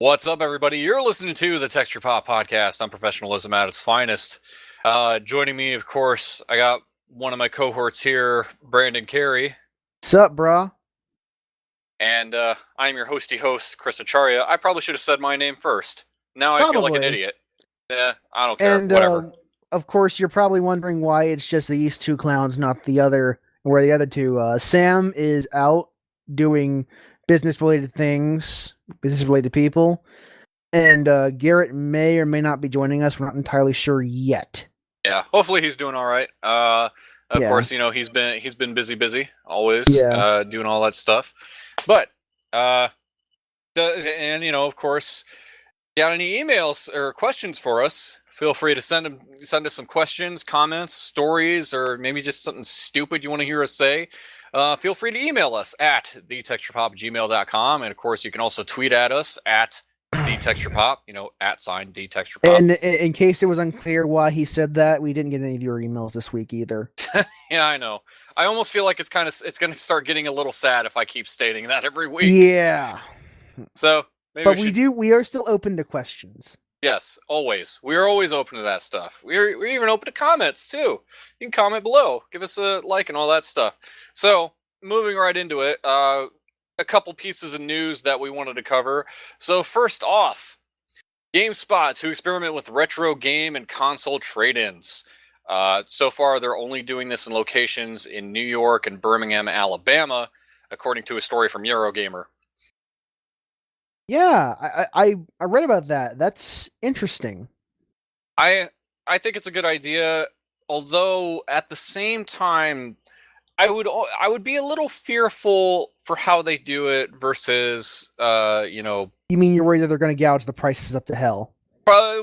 What's up, everybody? You're listening to the Texture Pop Podcast on professionalism at its finest. Joining me, of course, I got one of my cohorts here, Brandon Carey. What's up, bro? And I'm your hosty host, Chris Acharya. I probably should have said my name first. Now I feel like an idiot. Yeah, I don't care. And Whatever. of course, you're probably wondering why it's just these two clowns, not the other. Where the other two? Sam is out doing business-related things, business-related people, and Garrett may or may not be joining us. We're not entirely sure yet. Yeah, hopefully he's doing all right. Of course, you know he's been busy, always doing all that stuff. But of course, got any emails or questions for us? Feel free to send us some questions, comments, stories, or maybe just something stupid you want to hear us say. Feel free to email us at thetexturepop@gmail.com, and of course, you can also tweet at us at thetexturepop. @thetexturepop. And in case it was unclear why he said that, we didn't get any of your emails this week either. Yeah, I know. I almost feel like it's going to start getting a little sad if I keep stating that every week. Yeah. So, we are still open to questions. Yes, always. We are always open to that stuff. We're even open to comments too. You can comment below, give us a like and all that stuff. So, moving right into it, a couple pieces of news that we wanted to cover. So, first off, GameSpot to experiment with retro game and console trade-ins. So far, they're only doing this in locations in New York and Birmingham, Alabama, according to a story from Eurogamer. Yeah, I read about that. That's interesting. I think it's a good idea, although at the same time, I would be a little fearful for how they do it versus You mean you're worried that they're going to gouge the prices up to hell?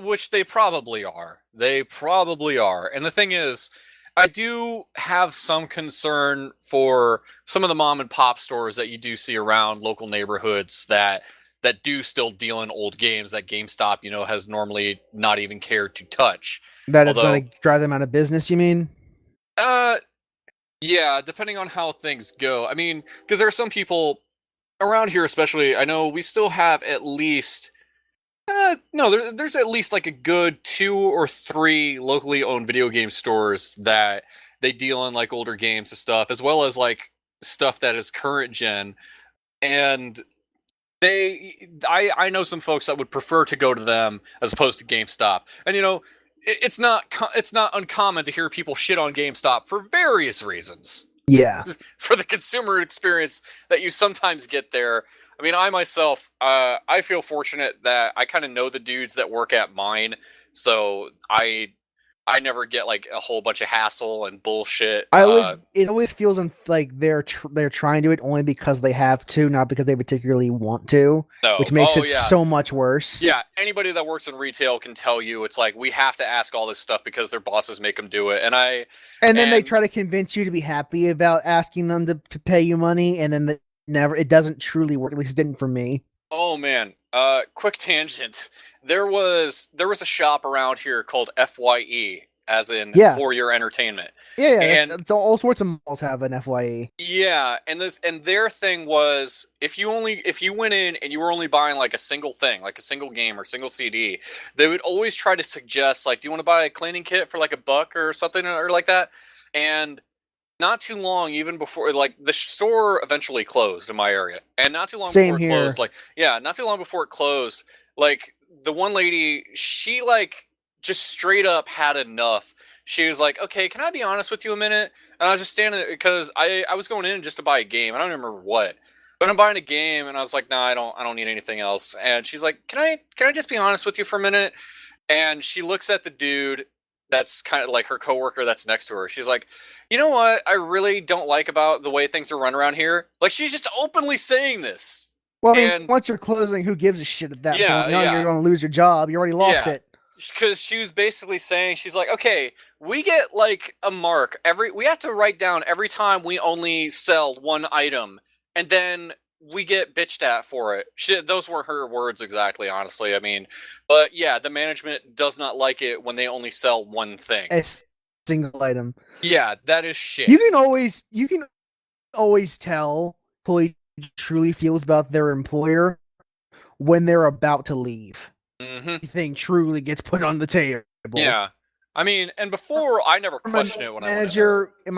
Which they probably are. They probably are. And the thing is, I do have some concern for some of the mom and pop stores that you do see around local neighborhoods that do still deal in old games that GameStop, has normally not even cared to touch. That is going to drive them out of business, you mean? Yeah, depending on how things go. I mean, because there are some people around here, especially, I know we still have at least... there's at least like a good 2 or 3 locally owned video game stores that they deal in like older games and stuff, as well as like stuff that is current gen. And I know some folks that would prefer to go to them as opposed to GameStop. And it's not uncommon to hear people shit on GameStop for various reasons. Yeah. For the consumer experience that you sometimes get there. I mean, I myself, I feel fortunate that I kind of know the dudes that work at mine, so I never get like a whole bunch of hassle and bullshit. It always feels like they're trying to do it only because they have to, not because they particularly want to, which makes it so much worse. Yeah, anybody that works in retail can tell you it's like we have to ask all this stuff because their bosses make them do it, and then they try to convince you to be happy about asking them to pay you money, and then it doesn't truly work. At least it didn't for me. Oh man, quick tangent. There was a shop around here called FYE, as in For Your Entertainment. Yeah, and it's all sorts of malls have an FYE. Yeah, and their thing was if you went in and you were only buying like a single thing, like a single game or single CD, they would always try to suggest like, do you want to buy a cleaning kit for like $1 or something or like that? And not too long, even before, like, the store eventually closed in my area, and not too long before it closed, not too long before it closed, like, the one lady, she, like, just straight up had enough. She was like, okay, can I be honest with you a minute? And I was just standing there, because I was going in just to buy a game, I don't remember what, but I'm buying a game, and I was like, nah, I don't need anything else, and she's like, can I just be honest with you for a minute? And she looks at the dude that's kind of like her coworker that's next to her. She's like, you know what I really don't like about the way things are run around here? Like, she's just openly saying this. Well, I mean, once you're closing, who gives a shit at that point? You're going to lose your job. You already lost it. Because she was basically saying, she's like, okay, we get like a mark. We have to write down every time we only sell one item. And then we get bitched at for it. Those weren't her words exactly, honestly. I mean, but yeah, the management does not like it when they only sell one thing. A single item. Yeah, that is shit. You can always tell who he truly feels about their employer when they're about to leave. Mm-hmm. Everything truly gets put on the table. Yeah. I mean, and before I never questioned it when I went in there. In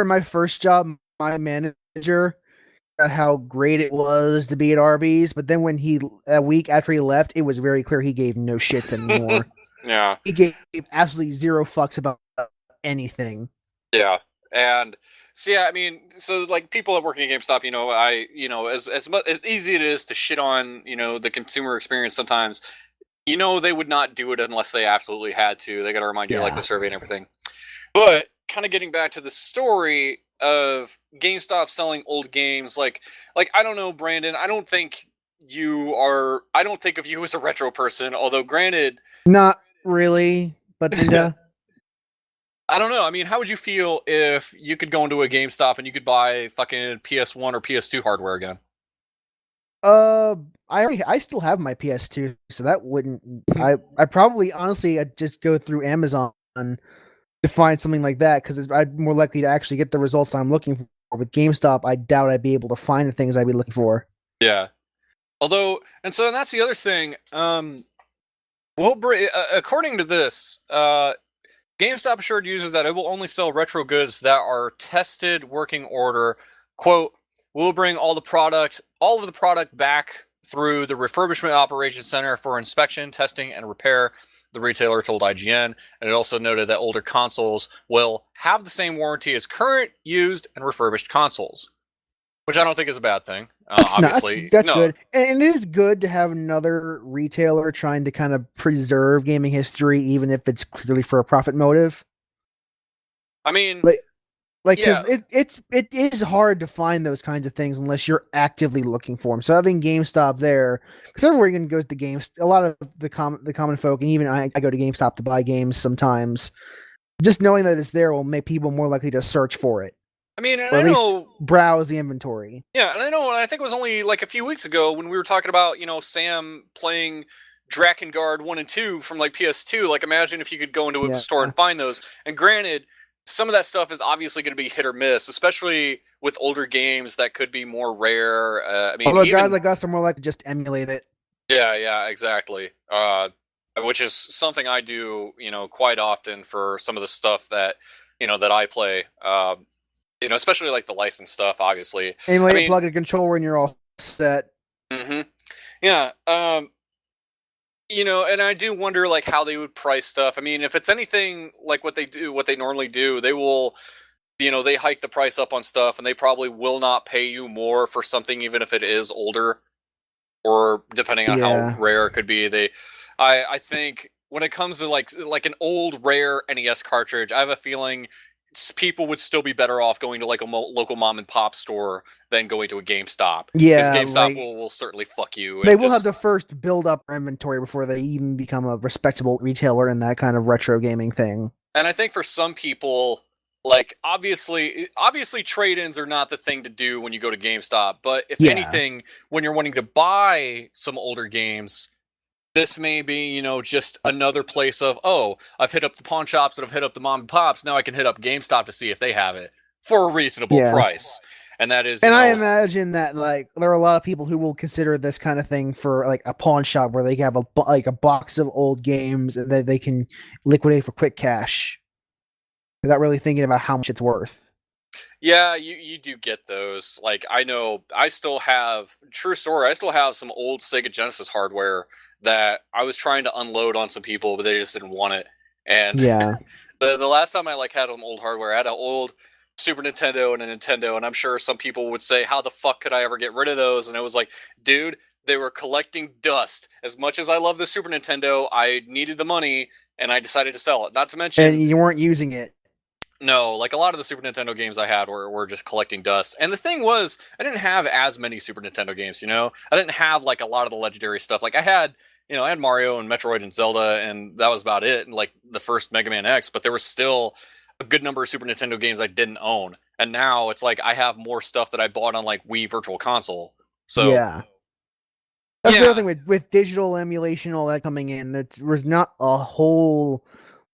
my first job, my manager about how great it was to be at Arby's, but then when a week after he left, it was very clear he gave no shits anymore. Yeah. He gave absolutely zero fucks about anything. Yeah. And so yeah, I mean, so like people that work at GameStop, as easy it is to shit on, the consumer experience sometimes, they would not do it unless they absolutely had to. They got to remind you like the survey and everything. But kind of getting back to the story of GameStop selling old games, like I don't know, Brandon, I don't think of you as a retro person, although granted, not really, but I don't know. I mean, how would you feel if you could go into a GameStop and you could buy fucking PS1 or PS2 hardware again? I still have my PS2, so that wouldn't. I probably honestly I'd just go through Amazon to find something like that because I'm more likely to actually get the results I'm looking for. With GameStop, I doubt I'd be able to find the things I'd be looking for. Yeah. Although, and that's the other thing. According to this, GameStop assured users that it will only sell retro goods that are tested working order. Quote, we'll bring all of the product back through the refurbishment operations center for inspection, testing, and repair, the retailer told IGN. And it also noted that older consoles will have the same warranty as current, used, and refurbished consoles. Which I don't think is a bad thing. Obviously. That's good. And it is good to have another retailer trying to kind of preserve gaming history, even if it's clearly for a profit motive. I mean, because it is hard to find those kinds of things unless you're actively looking for them. So having GameStop there, because everyone goes to GameStop, a lot of the common folk, and even I go to GameStop to buy games sometimes. Just knowing that it's there will make people more likely to search for it. I mean, and or at least browse the inventory. Yeah, and I think it was only like a few weeks ago when we were talking about, Sam playing Drakengard 1 and 2 from like PS2. Like, imagine if you could go into a store and find those. And granted, some of that stuff is obviously going to be hit or miss, especially with older games that could be more rare. Although guys like us are more likely to just emulate it. Yeah, exactly. Which is something I do, quite often for some of the stuff that, that I play. Especially like the licensed stuff, obviously. Anyway, plug a controller and you're all set. Mm-hmm. Yeah. And I do wonder like how they would price stuff. I mean, if it's anything like what they normally do, they will, they hike the price up on stuff, and they probably will not pay you more for something, even if it is older, or depending on how rare it could be. I think when it comes to like an old rare NES cartridge, I have a feeling people would still be better off going to like a local mom and pop store than going to a GameStop. Yeah, because GameStop will certainly fuck you. They will have to first build up inventory before they even become a respectable retailer in that kind of retro gaming thing. And I think for some people, like obviously trade-ins are not the thing to do when you go to GameStop. But if anything, when you're wanting to buy some older games, this may be, just another place of, I've hit up the pawn shops and I've hit up the mom and pops. Now I can hit up GameStop to see if they have it for a reasonable price. And that is, I imagine that like there are a lot of people who will consider this kind of thing for like a pawn shop where they have a box of old games that they can liquidate for quick cash without really thinking about how much it's worth. Yeah, you do get those. Like, I know I still have, true story, I still have some old Sega Genesis hardware that I was trying to unload on some people, but they just didn't want it. And the last time I like had some old hardware, I had an old Super Nintendo and a Nintendo, and I'm sure some people would say, how the fuck could I ever get rid of those? And it was like, dude, they were collecting dust. As much as I love the Super Nintendo, I needed the money, and I decided to sell it. Not to mention... And you weren't using it. No, like a lot of the Super Nintendo games I had were just collecting dust. And the thing was, I didn't have as many Super Nintendo games, I didn't have like a lot of the legendary stuff. Like I had Mario and Metroid and Zelda, and that was about it. And like the first Mega Man X, but there was still a good number of Super Nintendo games I didn't own. And now it's like I have more stuff that I bought on like Wii Virtual Console. So that's the other thing with digital emulation, all that coming in. There was not a whole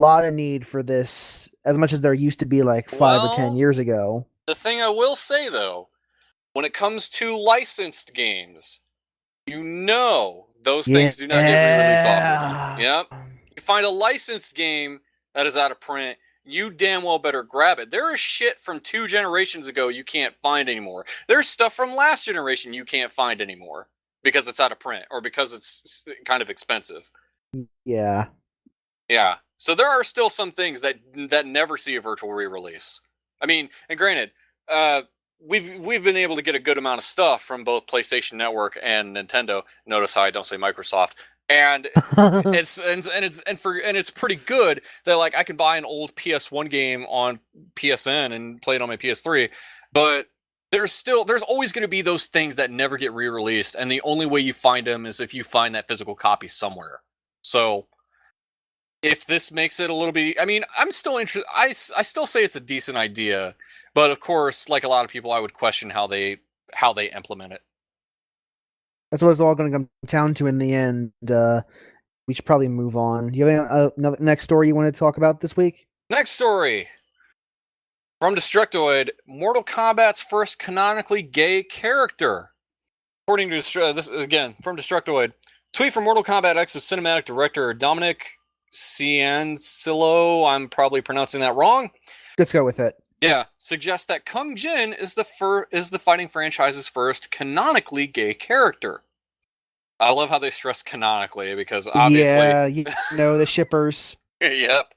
lot of need for this as much as there used to be like 5 or 10 years ago. The thing I will say though, when it comes to licensed games, You know those Yeah. things do not get re-released often. Yep. You find a licensed game that is out of print, you damn well better grab it. There is shit from 2 generations ago you can't find anymore. There's stuff from last generation you can't find anymore because it's out of print or because it's kind of expensive. Yeah. Yeah. So there are still some things that never see a virtual re-release. I mean, and granted, we've been able to get a good amount of stuff from both PlayStation Network and Nintendo. Notice how I don't say Microsoft. And it's pretty good that like I can buy an old PS1 game on PSN and play it on my PS3, but there's always going to be those things that never get re-released, and the only way you find them is if you find that physical copy somewhere. So if this makes it a little bit, I mean, I'm still interested. I still say it's a decent idea, but of course, like a lot of people, I would question how they implement it. That's what it's all going to come down to in the end. We should probably move on. You have another next story you want to talk about this week? Next story from Destructoid: Mortal Kombat's first canonically gay character. According to this again from Destructoid, tweet from Mortal Kombat X's cinematic director Dominic Ciancillo. I'm probably pronouncing that wrong. Let's go with it. Yeah, suggests that Kung Jin is the fighting franchise's first canonically gay character. I love how they stress canonically because obviously, yeah, you know the shippers. Yep.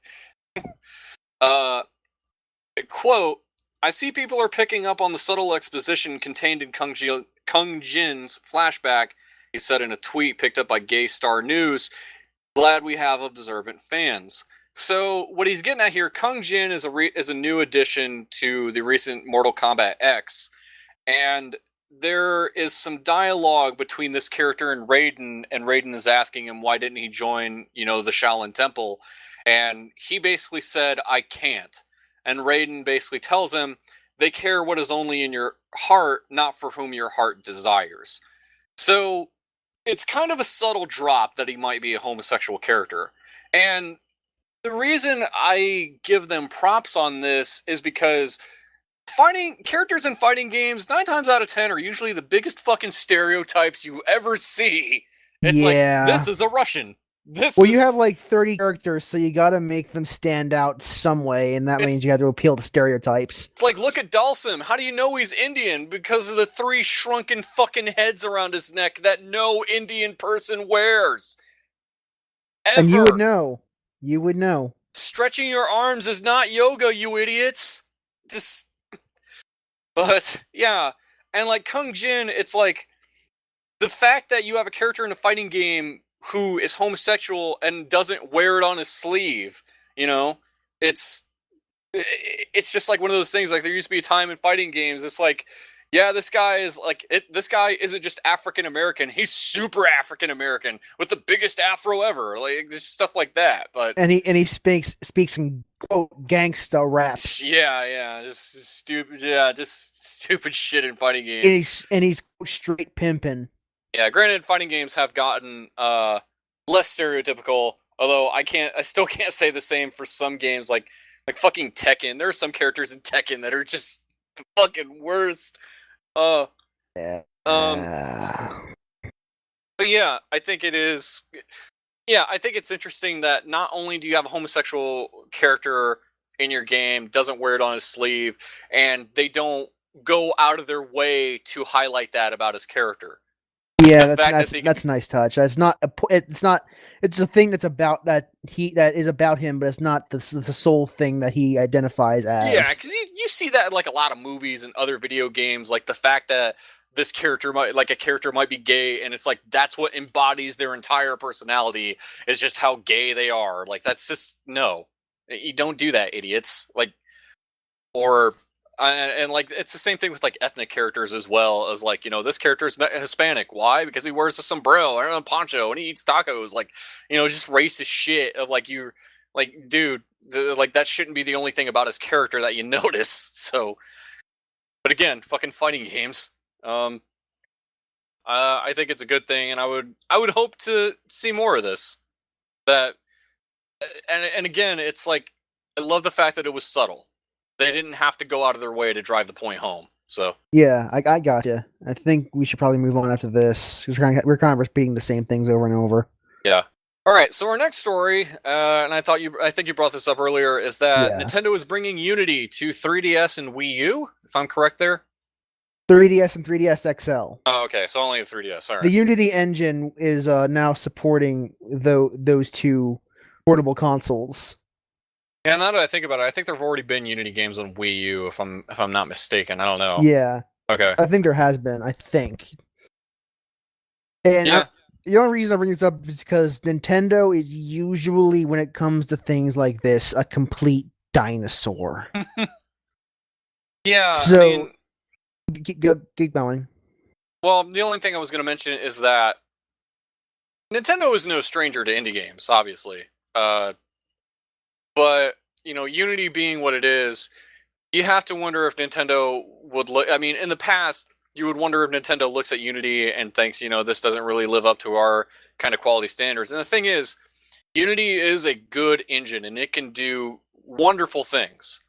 Quote: I see people are picking up on the subtle exposition contained in Kung Jin's flashback. He said in a tweet picked up by Gay Star News. Glad we have observant fans. So what he's getting at here, Kung Jin is a new addition to the recent Mortal Kombat X, and there is some dialogue between this character and Raiden is asking him why didn't he join, the Shaolin Temple, and he basically said, I can't. And Raiden basically tells him, they care what is only in your heart, not for whom your heart desires. So it's kind of a subtle drop that he might be a homosexual character. And the reason I give them props on this is because fighting characters in fighting games 9 times out of 10 are usually the biggest fucking stereotypes you ever see. It's like, this is a Russian. You have like 30 characters, so you gotta make them stand out some way, and that means you have to appeal to stereotypes. It's like, look at Dalsim. How do you know he's Indian? Because of the 3 shrunken fucking heads around his neck that no Indian person wears. Ever. And you would know. You would know. Stretching your arms is not yoga, you idiots. But, yeah. And like Kung Jin, it's like, the fact that you have a character in a fighting game who is homosexual and doesn't wear it on his sleeve, it's just like one of those things. Like, there used to be a time in fighting games, it's like, yeah, this guy is like this guy isn't just African American, he's super African American with the biggest afro ever, like just stuff like that. But and he speaks some quote gangsta rap. Just stupid shit in fighting games. And he's straight pimping. Yeah, granted, fighting games have gotten less stereotypical. Although I still can't say the same for some games like fucking Tekken. There are some characters in Tekken that are just the fucking worst. But yeah, I think it is. Yeah, I think it's interesting that not only do you have a homosexual character in your game, doesn't wear it on his sleeve, and they don't go out of their way to highlight that about his character. Yeah, that's a nice touch. It's a thing that's about that is about him, but it's not the sole thing that he identifies as. Yeah, because you see that in like a lot of movies and other video games, like the fact that this character might be gay, and it's like that's what embodies their entire personality is just how gay they are. Like that's just no, you don't do that, idiots. Like and like it's the same thing with like ethnic characters as well, as like this character is Hispanic. Why? Because he wears a sombrero or a poncho and he eats tacos. Like just racist shit of like you like dude like that shouldn't be the only thing about his character that you notice. So, but again, fucking fighting games. I think it's a good thing, and I would hope to see more of this. That and again, it's like I love the fact that it was subtle. They didn't have to go out of their way to drive the point home. So Yeah, I got you. I think we should probably move on after this because we're kind of repeating the same things over and over. yeah. All right. So our next story, and I think you brought this up earlier, is that Yeah. Nintendo is bringing Unity to 3DS and Wii U. If I'm correct there. 3DS and 3DS XL. Oh, okay. So only the 3DS. All right. The Unity engine is now supporting those two portable consoles. Yeah. Now that I think about it, I think there've already been Unity games on Wii U. If I'm not mistaken, I don't know. Yeah. Okay. I think there has been. I think. And Yeah. the only reason I bring this up is because Nintendo is usually, when it comes to things like this, a complete dinosaur. Yeah. So, I mean, keep going. well, the only thing I was going to mention is that Nintendo is no stranger to indie games, obviously. But Unity being what it is, you have to wonder if Nintendo would look. I mean, in the past, you would wonder if Nintendo looks at Unity and thinks, this doesn't really live up to our kind of quality standards. And the thing is, Unity is a good engine and it can do wonderful things.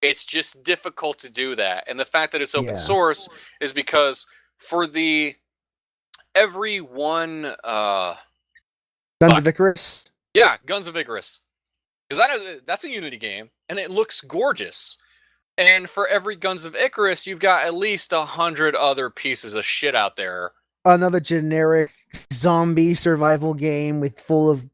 It's just difficult to do that. And the fact that it's open source is because for every one Guns of Icarus? Yeah, Guns of Icarus. Because that's a Unity game, and it looks gorgeous. And for every Guns of Icarus, you've got at least 100 other pieces of shit out there. Another generic zombie survival game full of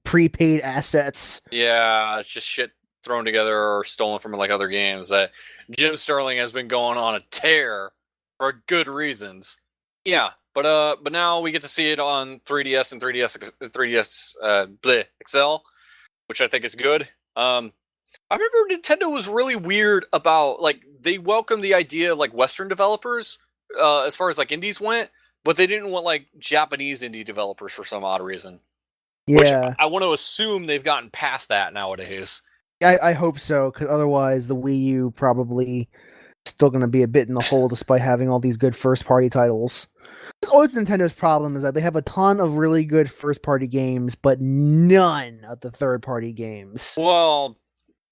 prepaid assets. Yeah, it's just shit thrown together or stolen from like other games. That Jim Sterling has been going on a tear for good reasons. Yeah, but now we get to see it on 3DS and 3DS XL, which I think is good. I remember Nintendo was really weird about, like, they welcomed the idea of, like, Western developers as far as, like, indies went, but they didn't want, like, Japanese indie developers for some odd reason. Yeah. Which I want to assume they've gotten past that nowadays. I hope so, because otherwise the Wii U probably still going to be a bit in the hole despite having all these good first-party titles. Always Nintendo's problem is that they have a ton of really good first-party games, but none of the third-party games. Well,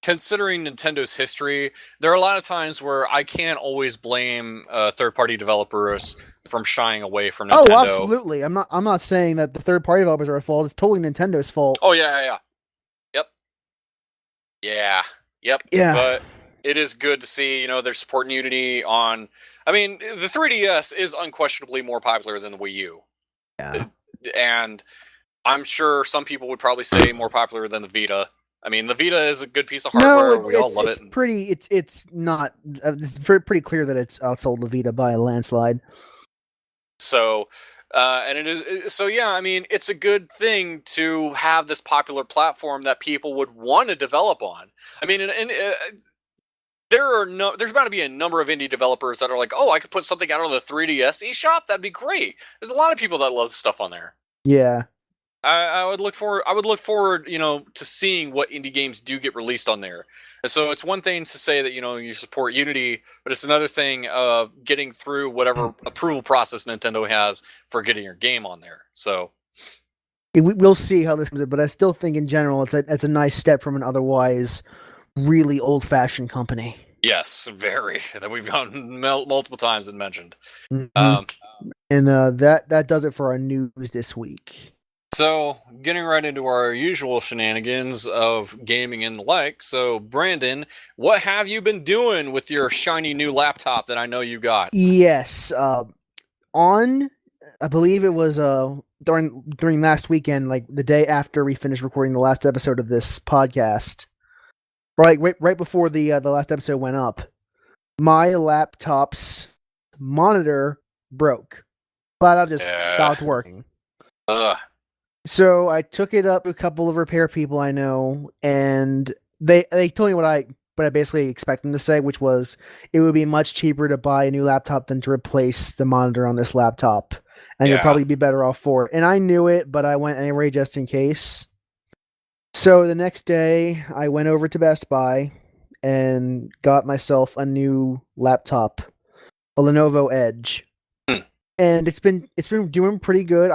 considering Nintendo's history, there are a lot of times where I can't always blame third-party developers from shying away from Nintendo. Oh, absolutely. I'm not saying that the third-party developers are at fault. It's totally Nintendo's fault. Oh, yeah. Yep. Yeah. But it is good to see, they're supporting Unity on... I mean, the 3DS is unquestionably more popular than the Wii U. Yeah. And I'm sure some people would probably say more popular than the Vita. I mean, the Vita is a good piece of hardware. We all love it. It's not... It's pretty clear that it's outsold the Vita by a landslide. So... and it is so. Yeah, I mean, it's a good thing to have this popular platform that people would want to develop on. I mean, there's about to be a number of indie developers that are like, oh, I could put something out on the 3DS eShop. That'd be great. There's a lot of people that love stuff on there. Yeah, I would look forward, to seeing what indie games do get released on there. And so it's one thing to say that, you support Unity, but it's another thing of getting through whatever approval process Nintendo has for getting your game on there. So we'll see how this comes in, but I still think in general it's a nice step from an otherwise really old-fashioned company. Yes, very. That we've gone multiple times and mentioned. Mm-hmm. And that does it for our news this week. So, getting right into our usual shenanigans of gaming and the like. So, Brandon, what have you been doing with your shiny new laptop that I know you got? Yes, I believe it was during last weekend, like the day after we finished recording the last episode of this podcast, right before the last episode went up, my laptop's monitor broke. Flat out just stopped working. So I took it up to a couple of repair people I know, and they told me what I basically expect them to say, which was it would be much cheaper to buy a new laptop than to replace the monitor on this laptop, and you'd probably be better off for it. And I knew it, but I went anyway just in case. So the next day, I went over to Best Buy and got myself a new laptop, a Lenovo Edge, and it's been doing pretty good.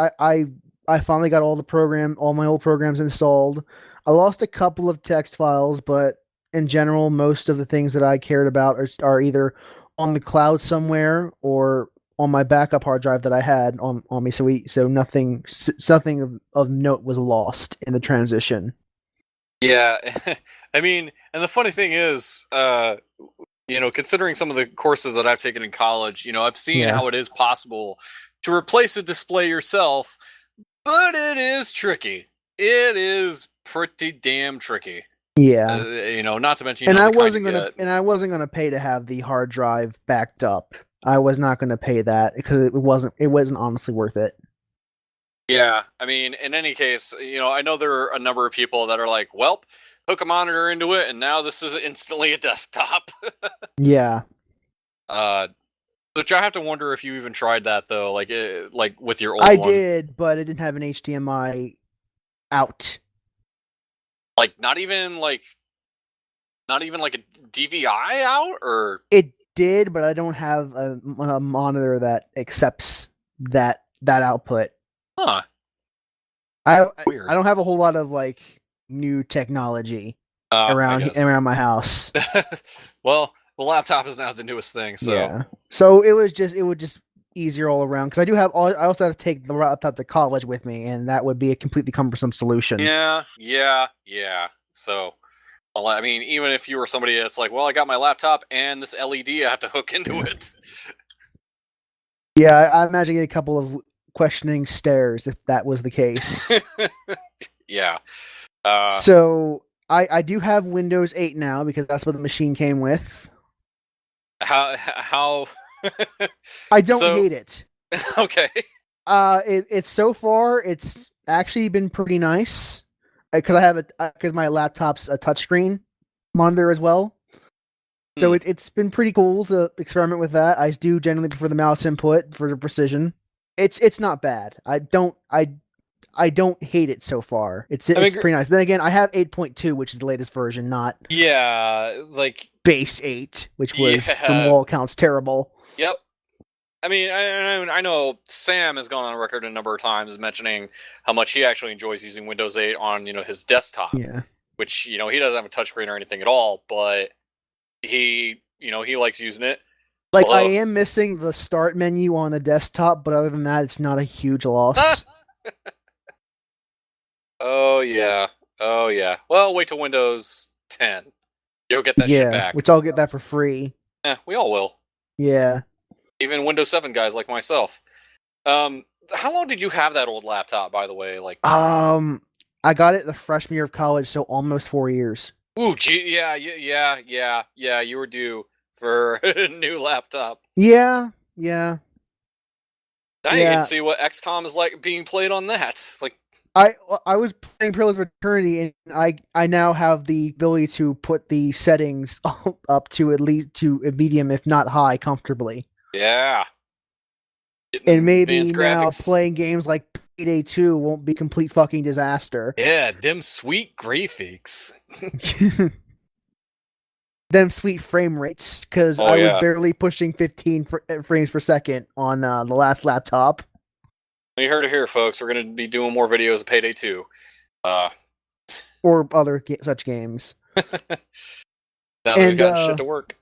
I finally got all my old programs installed. I lost a couple of text files, but in general, most of the things that I cared about are either on the cloud somewhere or on my backup hard drive that I had on me. So nothing of note was lost in the transition. Yeah, I mean, and the funny thing is, considering some of the courses that I've taken in college, I've seen how it is possible to replace a display yourself, but it is tricky. It is pretty damn tricky. Yeah. Not to mention, and I wasn't gonna pay to have the hard drive backed up. I was not gonna pay that because it wasn't honestly worth it. Yeah, I mean, in any case, I know there are a number of people that are like, "Welp, hook a monitor into it, and now this is instantly a desktop." Yeah. Which I have to wonder if you even tried that though, like with your old I one. did, but it didn't have an HDMI out. Like not even like a DVI out, or it did, but I don't have a monitor that accepts that output. Huh. Weird. I don't have a whole lot of like new technology around my house. Well, the laptop is now the newest thing, so yeah. So it was just easier all around because I also have to take the laptop to college with me, and that would be a completely cumbersome solution. Yeah. So, well, I mean, even if you were somebody that's like, well, I got my laptop and this LED, I have to hook into it. Yeah, I imagine getting a couple of questioning stares if that was the case. Yeah. So I do have Windows 8 now because that's what the machine came with. How I don't hate it. Okay. It's so far it's actually been pretty nice because because my laptop's a touchscreen monitor as well. So it's been pretty cool to experiment with that. I do generally prefer the mouse input for the precision. It's not bad. I don't hate it so far. It's pretty nice. Then again, I have 8.2, which is the latest version, not like base 8, which was from all accounts terrible. Yep. I mean, I know Sam has gone on record a number of times mentioning how much he actually enjoys using Windows 8 on his desktop. Yeah. Which he doesn't have a touchscreen or anything at all, but he likes using it. Like, I am missing the start menu on the desktop, but other than that, it's not a huge loss. Oh, yeah. Well, wait till Windows 10. You'll get that shit back. Which I'll get that for free. Yeah, we all will. Yeah. Even Windows 7 guys like myself. How long did you have that old laptop, by the way? I got it the freshman year of college, so almost 4 years. Ooh, gee, yeah. You were due for a new laptop. Yeah. Now you can see what XCOM is like being played on that. Like, I was playing Pillars of Eternity, and I now have the ability to put the settings up to at least to a medium, if not high, comfortably. Yeah. And maybe now playing games like Payday 2 won't be complete fucking disaster. Yeah, them sweet graphics. Them sweet frame rates, because I was barely pushing 15 frames per second on the last laptop. You heard it here, folks. We're going to be doing more videos of Payday 2. Or other such games. Now that we've got shit to work.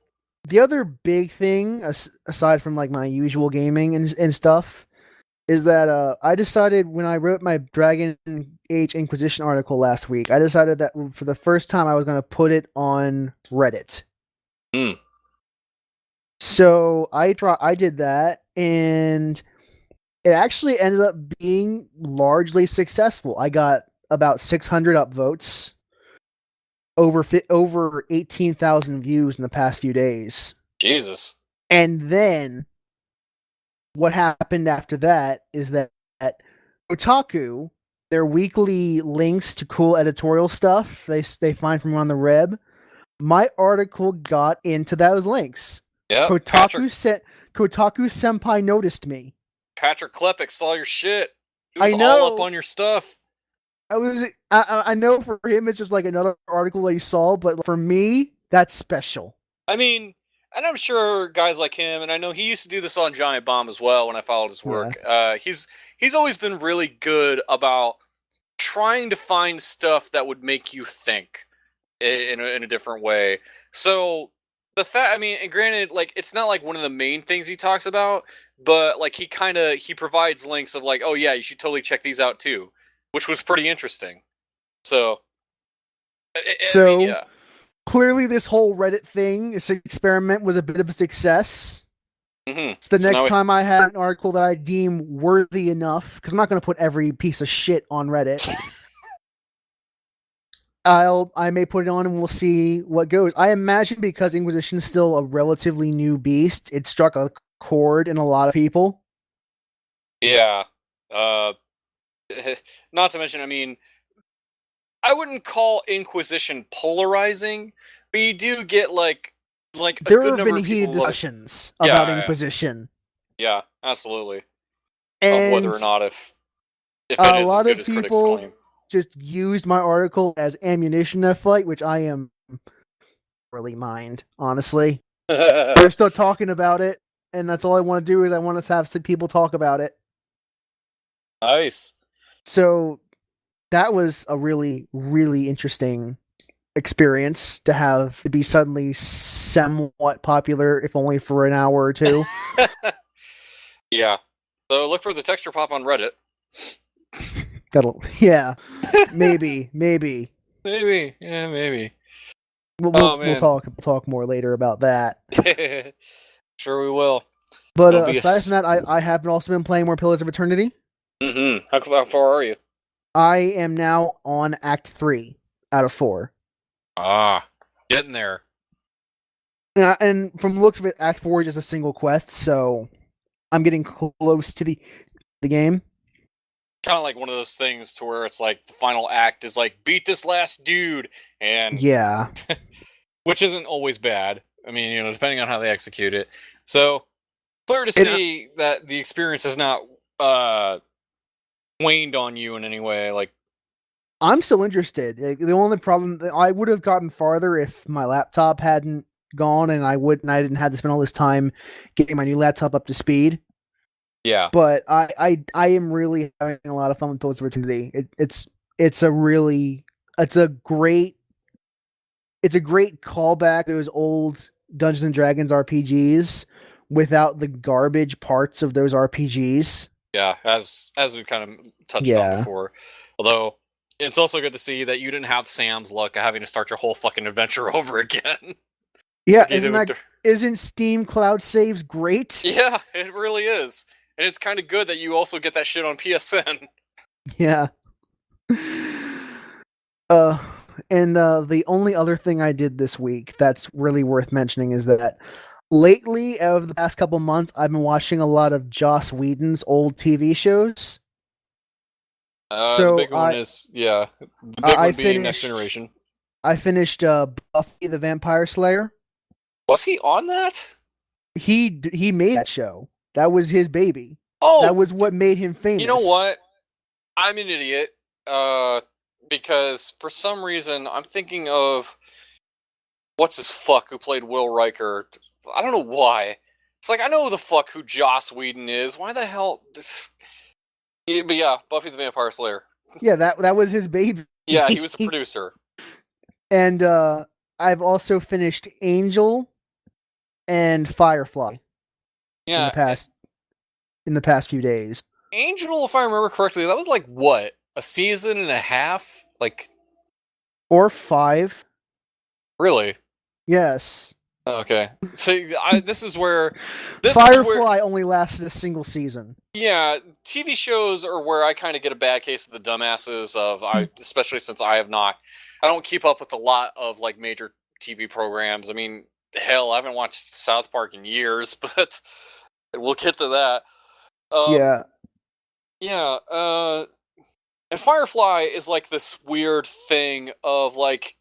The other big thing, aside from like my usual gaming and stuff, is that I decided when I wrote my Dragon Age Inquisition article last week, I decided that for the first time I was going to put it on Reddit. So I did that, and it actually ended up being largely successful. I got about 600 upvotes, over 18,000 views in the past few days. Jesus. And then what happened after that is that at Otaku, their weekly links to cool editorial stuff they find from on the web, my article got into those links. Yeah. Kotaku senpai noticed me. Patrick Klepek saw your shit. He was all up on your stuff. I know for him it's just like another article that he saw, but for me, that's special. I mean, and I'm sure guys like him, and I know he used to do this on Giant Bomb as well when I followed his work. Yeah. He's always been really good about trying to find stuff that would make you think in a different way. So the fact, I mean, and granted, like, it's not like one of the main things he talks about, but like he provides links of like, oh yeah, you should totally check these out too, which was pretty interesting. So, I mean, So yeah. clearly, this whole Reddit thing, this experiment, was a bit of a success. So the So next now time I have an article that I deem worthy enough, because I'm not going to put every piece of shit on Reddit, I may put it on and we'll see what goes. I imagine because Inquisition's still a relatively new beast, it struck a chord in a lot of people. yeah. Uh, not to mention, I mean, I wouldn't call Inquisition polarizing, but you do get like a There good have number been of heated people like, discussions about Inquisition, yeah, absolutely, of whether or and not if it a is as lot good of as critics people claim. just used my article as ammunition to fight, which I am really mind, honestly. We're still talking about it, and that's all I want to do is I want us to have some people talk about it. Nice. So that was a really, really interesting experience to be suddenly somewhat popular, if only for an hour or two. Yeah. So look for the texture pop on Reddit. Yeah, maybe. Maybe. Yeah, maybe. We'll Man. talk more later about that. Sure we will. But It'll be aside from that, I have also been playing more Pillars of Eternity. How far are you? I am now on Act 3 out of 4. Getting there. And from the looks of it, Act 4 is just a single quest, so I'm getting close to the game. Kind of like one of those things to where it's like the final act is like beat this last dude, and yeah, which isn't always bad. I mean, you know, depending on how they execute it. So clear to see that the experience has not waned on you in any way. Like, I'm still interested. Like, the only problem I would have gotten farther if my laptop hadn't gone, and I didn't have to spend all this time getting my new laptop up to speed. yeah. But I am really having a lot of fun with Pillars of Eternity. It's a great callback to those old Dungeons and Dragons RPGs without the garbage parts of those RPGs. Yeah, as we've kind of touched on before. Although it's also good to see that you didn't have Sam's luck of having to start your whole fucking adventure over again. Yeah, isn't Steam Cloud Saves great? Yeah, it really is. And it's kind of good that you also get that shit on PSN. Yeah. And the only other thing I did this week that's really worth mentioning is that lately, over the past couple months, I've been watching a lot of Joss Whedon's old TV shows. So the big one is, the big one being Next Generation. I finished Buffy the Vampire Slayer. Was he on that? He made that show. That was his baby. Oh, that was what made him famous. You know what? I'm an idiot. Because for some reason I'm thinking of what's his fuck who played Will Riker. I don't know why. It's like I know the fuck who Joss Whedon is. Why the hell? But yeah, Buffy the Vampire Slayer. Yeah, that was his baby. Yeah, he was a producer. And I've also finished Angel and Firefly. Yeah, in the past few days. Angel, if I remember correctly, that was like what, a season and a half, like, or 5. Really? Yes. Okay. So this is where Firefly only lasted a single season. Yeah, TV shows are where I kind of get a bad case of the dumbasses of especially since I don't keep up with a lot of like major TV programs. I mean, hell, I haven't watched South Park in years, but we'll get to that. Yeah. And Firefly is like this weird thing of like,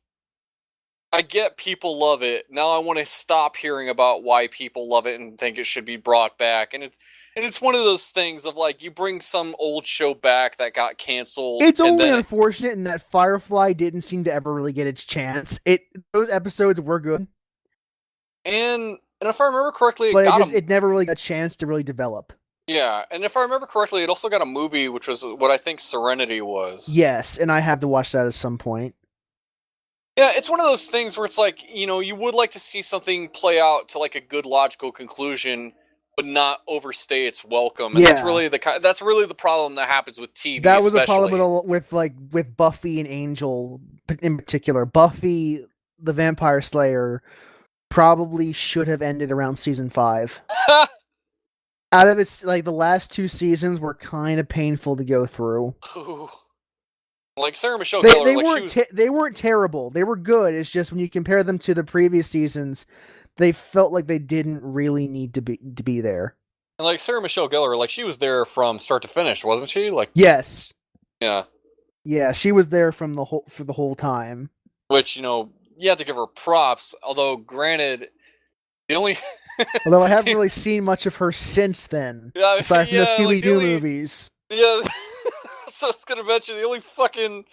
I get people love it. Now I want to stop hearing about why people love it and think it should be brought back. And it's one of those things of like, you bring some old show back that got canceled. It's only unfortunate in that Firefly didn't seem to ever really get its chance. Those episodes were good. And if I remember correctly, it never really got a chance to really develop. Yeah, and if I remember correctly, it also got a movie, which was what I think Serenity was. Yes, and I have to watch that at some point. Yeah, it's one of those things where it's like, you would like to see something play out to like a good logical conclusion, but not overstay its welcome. And Yeah. that's really the problem that happens with TV, That was a problem especially. with Buffy and Angel in particular. Buffy the Vampire Slayer probably should have ended around season 5. Out of its like the last 2 seasons were kind of painful to go through. Like Sarah Michelle Gellar, They like she weren't was, they weren't terrible. They were good. It's just when you compare them to the previous seasons, they felt like they didn't really need to be there. and like Sarah Michelle Gellar, like she was there from start to finish, wasn't she? Like, Yes. yeah, Yeah, she was there from the whole time. which you have to give her props. Although, granted, the only Although I haven't really seen much of her since then, yeah, aside from the yeah, like Scooby-Doo movies. yeah. So I was gonna mention the only fucking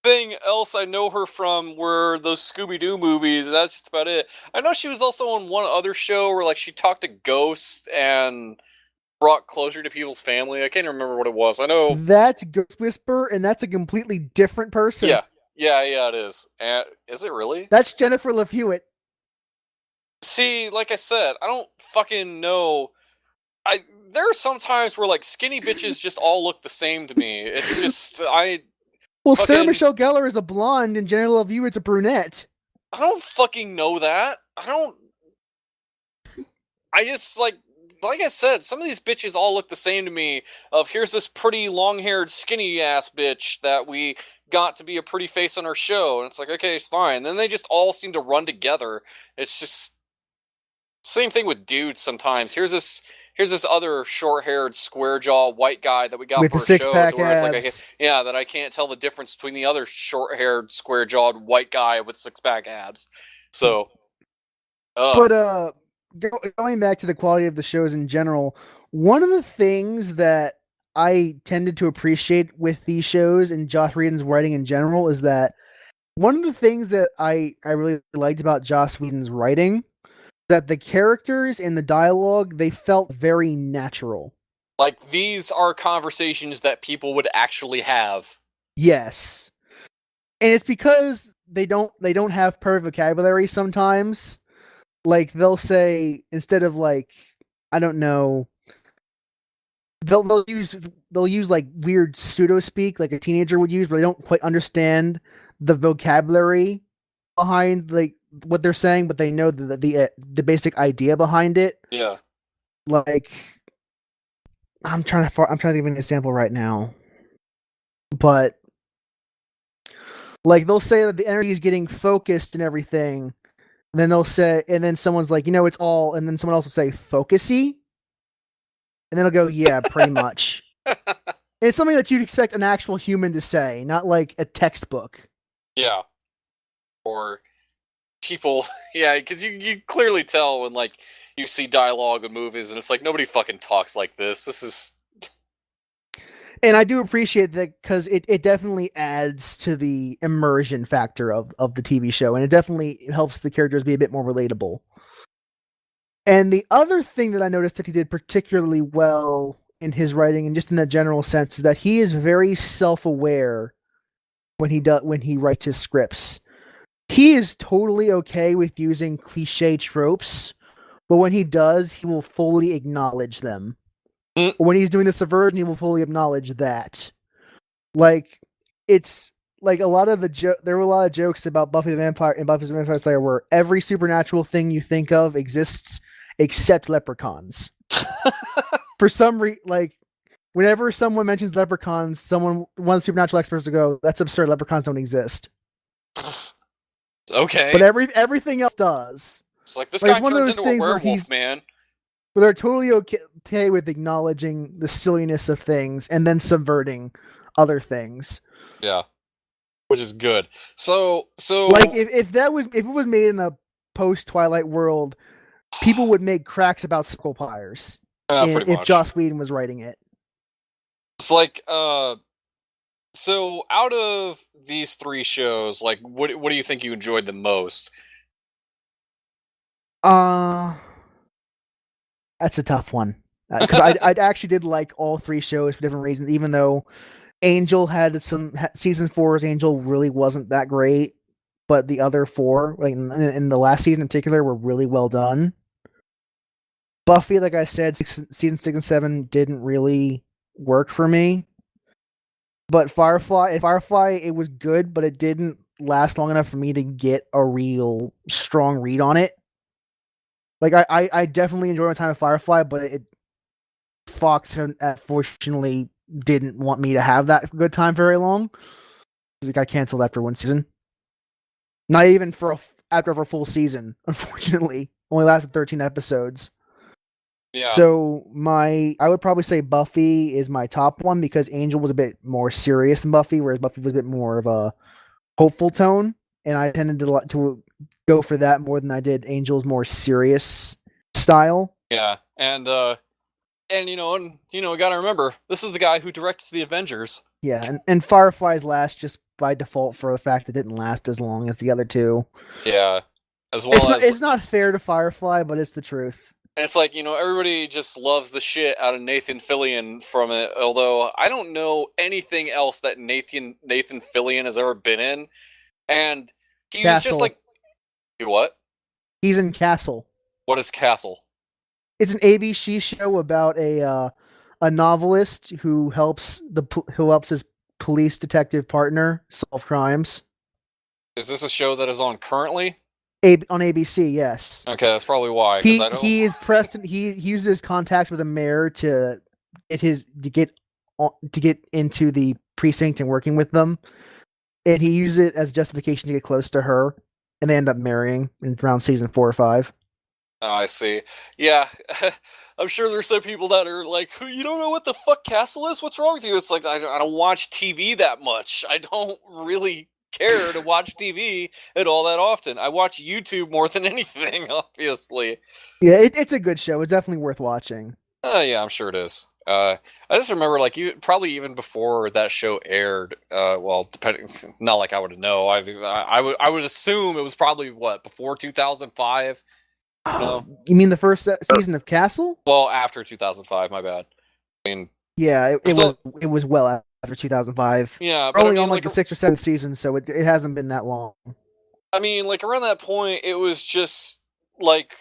thing else I know her from were those Scooby-Doo movies, and that's just about it. I know she was also on one other show where like she talked to ghosts and brought closure to people's family. I can't remember what it was. I know That's Ghost Whisperer, and that's a completely different person. yeah, it is. And is it really? That's Jennifer Love Hewitt. See, like I said, I don't fucking know. There are some times where like skinny bitches just all look the same to me. It's just Well, Sarah Michelle Gellar is a blonde, and Jennifer Love Hewitt's a brunette. I don't fucking know that. I just like I said, some of these bitches all look the same to me. Of here's this pretty long-haired, skinny ass bitch that we got to be a pretty face on our show, and it's like, okay, it's fine. Then they just all seem to run together. It's just same thing with dudes sometimes. Here's this other short-haired, square-jaw white guy that we got With for the a show. six-pack To where it's like, abs. that I can't tell the difference between the other short-haired, square-jawed white guy with six-pack abs. So, But going back to the quality of the shows in general, one of the things that I tended to appreciate with these shows and Joss Whedon's writing in general is that one of the things that I really liked about Joss Whedon's writing that the characters and the dialogue, they felt very natural. like these are conversations that people would actually have. Yes. And it's because they don't have perfect vocabulary sometimes. Like they'll say instead of like I don't know, they'll use like weird pseudo speak like a teenager would use, but they don't quite understand the vocabulary behind like what they're saying, but they know the basic idea behind it. Yeah. Like I'm trying to think of an example right now, but like they'll say that the energy is getting focused and everything. And then they'll say, and then someone's like, it's all, and then someone else will say, focusy. And then they'll go, yeah, pretty much. And it's something that you'd expect an actual human to say, not like a textbook. Yeah. Or people, yeah, because you clearly tell when like you see dialogue in movies and it's like nobody fucking talks like this. This is. And I do appreciate that because it definitely adds to the immersion factor of the TV show, and it definitely helps the characters be a bit more relatable. And the other thing that I noticed that he did particularly well in his writing, and just in that general sense, is that he is very self-aware when he writes his scripts. He is totally okay with using cliche tropes, but when he does, he will fully acknowledge them. When he's doing the subversion, he will fully acknowledge that. Like, it's like a lot of there were a lot of jokes about Buffy the Vampire and Buffy the Vampire Slayer where every supernatural thing you think of exists except leprechauns. For some reason, like whenever someone mentions leprechauns, one of the supernatural experts will go, "That's absurd. Leprechauns don't exist." Okay, but everything else does. It's like this guy turns into a werewolf, man. But they're totally okay with acknowledging the silliness of things and then subverting other things. Yeah, which is good. So like if it was made in a post Twilight world, people would make cracks about Circle Pyres if Joss Whedon was writing it. It's like so out of these 3 shows, like what do you think you enjoyed the most? That's a tough one because I actually did like all 3 shows for different reasons. Even though Angel had season 4's Angel really wasn't that great, but the other four, like in the last season in particular, were really well done. Buffy, like I said, season 6 and 7 didn't really work for me. But Firefly, it was good, but it didn't last long enough for me to get a real strong read on it. Like I definitely enjoyed my time with Firefly, but Fox unfortunately didn't want me to have that good time very long. It got canceled after one season. Not even after a full season, unfortunately. Only lasted 13 episodes. Yeah. So I would probably say Buffy is my top one because Angel was a bit more serious than Buffy, whereas Buffy was a bit more of a hopeful tone, and I tended to go for that more than I did Angel's more serious style. Yeah, and you gotta remember, this is the guy who directs the Avengers. Yeah, and Firefly's last just by default for the fact it didn't last as long as the other two. Yeah, as well it's not fair to Firefly, but it's the truth. And it's like, everybody just loves the shit out of Nathan Fillion from it, although I don't know anything else that Nathan Fillion has ever been in. And he was just like... What? He's in Castle. What is Castle? It's an ABC show about a novelist who helps his police detective partner solve crimes. Is this a show that is on currently? On ABC, yes. Okay, that's probably why. He is Preston. He uses his contacts with the mayor to get into the precinct and working with them, and he uses it as justification to get close to her, and they end up marrying in around season 4 or 5. Oh, I see. Yeah, I'm sure there's some people that are like, you don't know what the fuck Castle is? What's wrong with you? It's like, I don't watch TV that much. I don't really care to watch TV at all that often. I watch YouTube more than anything, obviously. Yeah, it's a good show. It's definitely worth watching. Yeah, I'm sure it is. I just remember, like, probably even before that show aired. Well, depending, not like I would know. I would assume it was probably before 2005. You mean the first season of Castle? Well, after 2005. My bad. I mean, yeah, it was well after 2005. Yeah, but only on like the 6th or 7th season, so it hasn't been that long. I mean, like around that point, it was just like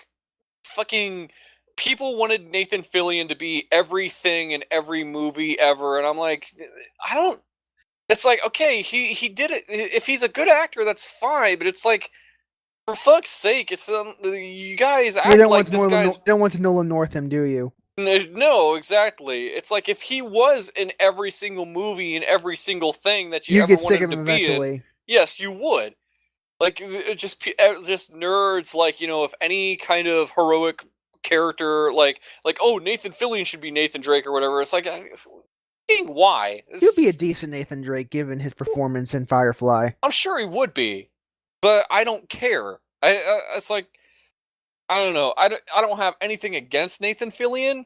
fucking people wanted Nathan Fillion to be everything in every movie ever, and I'm like, I don't. It's like, okay, he did it. If he's a good actor, that's fine. But it's like, for fuck's sake, it's you guys act like this guy's. You don't want to Nolan North him, do you? No, exactly. It's like if he was in every single movie and every single thing that you ever get wanted sick of him him to be eventually. in, yes, you would. Like just nerds, like if any kind of heroic character, like oh, Nathan Fillion should be Nathan Drake or whatever. It's like, why? He'd be a decent Nathan Drake given his performance in Firefly. I'm sure he would be, but I don't care. It's like, I don't know. I don't have anything against Nathan Fillion,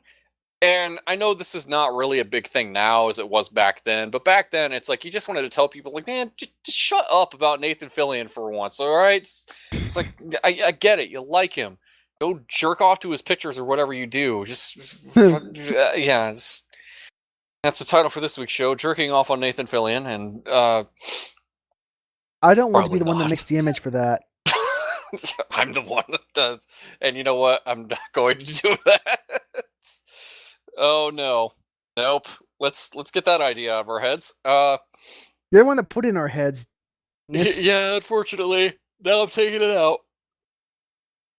and I know this is not really a big thing now as it was back then, but back then it's like you just wanted to tell people, like, man, just shut up about Nathan Fillion for once, all right? It's like, I get it. You like him. Go jerk off to his pictures or whatever you do. Just, yeah. That's the title for this week's show, Jerking Off on Nathan Fillion, and I don't want to be the one that makes the image for that. I'm the one that does, and you know what? I'm not going to do that. Oh no, nope. Let's get that idea out of our heads. You're the one that put in our heads. Yeah, unfortunately, now I'm taking it out.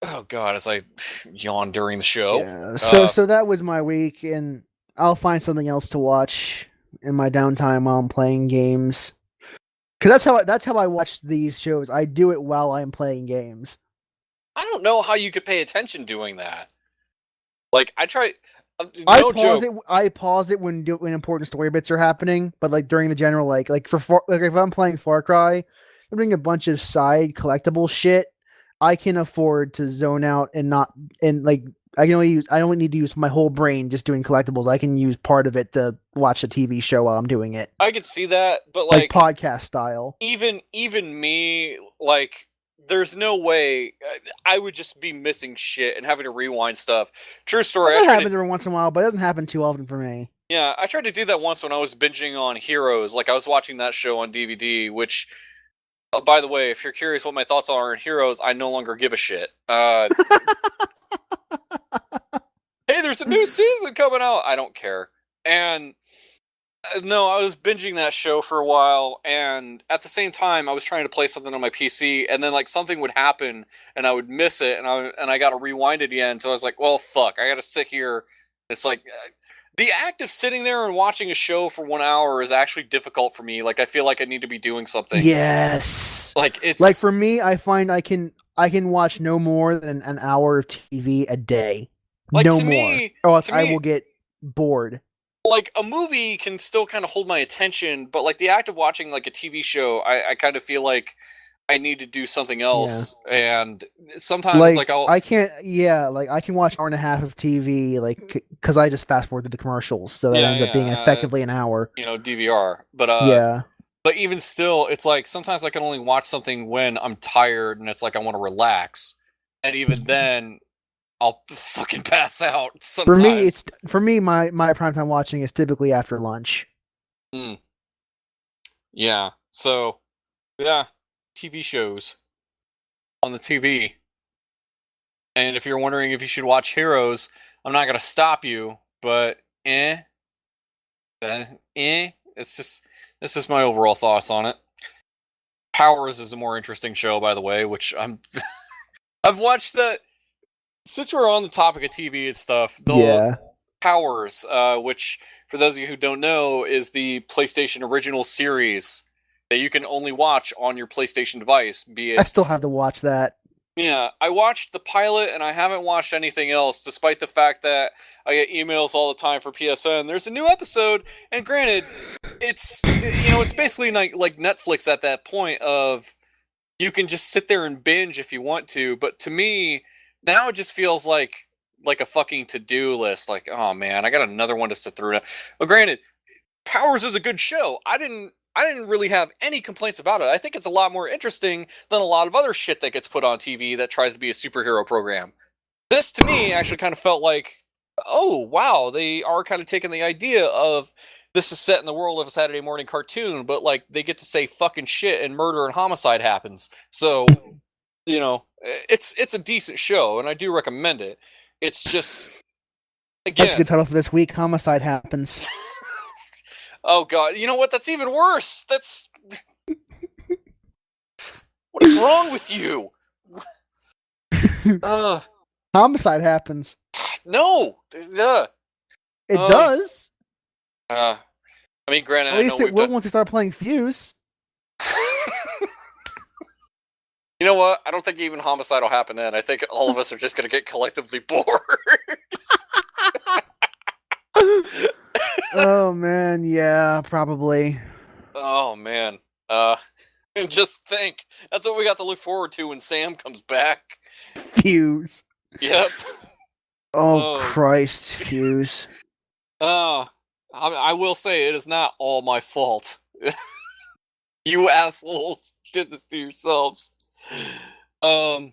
Oh god, as I yawn during the show. Yeah. So that was my week, and I'll find something else to watch in my downtime while I'm playing games. Because that's how I watch these shows. I do it while I'm playing games. I don't know how you could pay attention doing that. Like I try. I pause it when important story bits are happening, but like during the general like if I'm playing Far Cry, I'm doing a bunch of side collectible shit. I can afford to zone out and I don't need to use my whole brain just doing collectibles. I can use part of it to watch a TV show while I'm doing it. I could see that, but like podcast style. Even me, like, there's no way I would just be missing shit and having to rewind stuff. True story. That happens every once in a while, but it doesn't happen too often for me. Yeah, I tried to do that once when I was binging on Heroes. Like I was watching that show on DVD, which By the way, if you're curious what my thoughts are on Heroes, I no longer give a shit. Hey, there's a new season coming out. I don't care. And no, I was binging that show for a while, and at the same time, I was trying to play something on my PC, and then like something would happen, and I would miss it, and I got to rewind it again. So I was like, well, fuck, I got to sit here. It's like the act of sitting there and watching a show for 1 hour is actually difficult for me. Like I feel like I need to be doing something. Yes. Like it's like for me, I find I can watch no more than an hour of TV a day. Like, no to more, me- or else to I me- will get bored. like a movie can still kind of hold my attention, but like the act of watching like a TV show, I kind of feel like I need to do something else. And sometimes like I can't. Yeah, like I can watch an hour and a half of TV, like because I just fast forward through the commercials, so that ends up being effectively an hour. DVR. But Yeah, but even still, it's like sometimes I can only watch something when I'm tired and it's like I want to relax, and even then I'll fucking pass out sometimes. for me my primetime watching is typically after lunch. Yeah. So yeah, TV shows on the TV. And if you're wondering if you should watch Heroes, I'm not gonna stop you, but it's just this is my overall thoughts on it. Powers is a more interesting show, by the way, which I've watched that. Since we're on the topic of TV and stuff, Powers, which for those of you who don't know, is the PlayStation original series that you can only watch on your PlayStation device. I still have to watch that. Yeah, I watched the pilot and I haven't watched anything else, despite the fact that I get emails all the time for PSN. There's a new episode, and granted, it's basically like Netflix at that point of you can just sit there and binge if you want to. But to me, now it just feels like a fucking to-do list. Like, oh man, I got another one to sit through now. But granted, Powers is a good show. I didn't really have any complaints about it. I think it's a lot more interesting than a lot of other shit that gets put on TV that tries to be a superhero program. This, to me, actually kind of felt like, oh, wow, they are kind of taking the idea of this is set in the world of a Saturday morning cartoon, but, like, they get to say fucking shit and murder and homicide happens. So, it's a decent show, and I do recommend it. It's just, again... That's a good title for this week, Homicide Happens. Oh god, you know what? That's even worse. That's what is wrong with you? Homicide Happens. No. It does. I mean, granted, at least it will once we start playing Fuse. You know what? I don't think even Homicide will happen then. I think all of us are just going to get collectively bored. Oh man, yeah, probably. Oh man. And just think, that's what we got to look forward to when Sam comes back. Fuse. Yep. Oh Christ, Fuse. I will say it is not all my fault. You assholes did this to yourselves.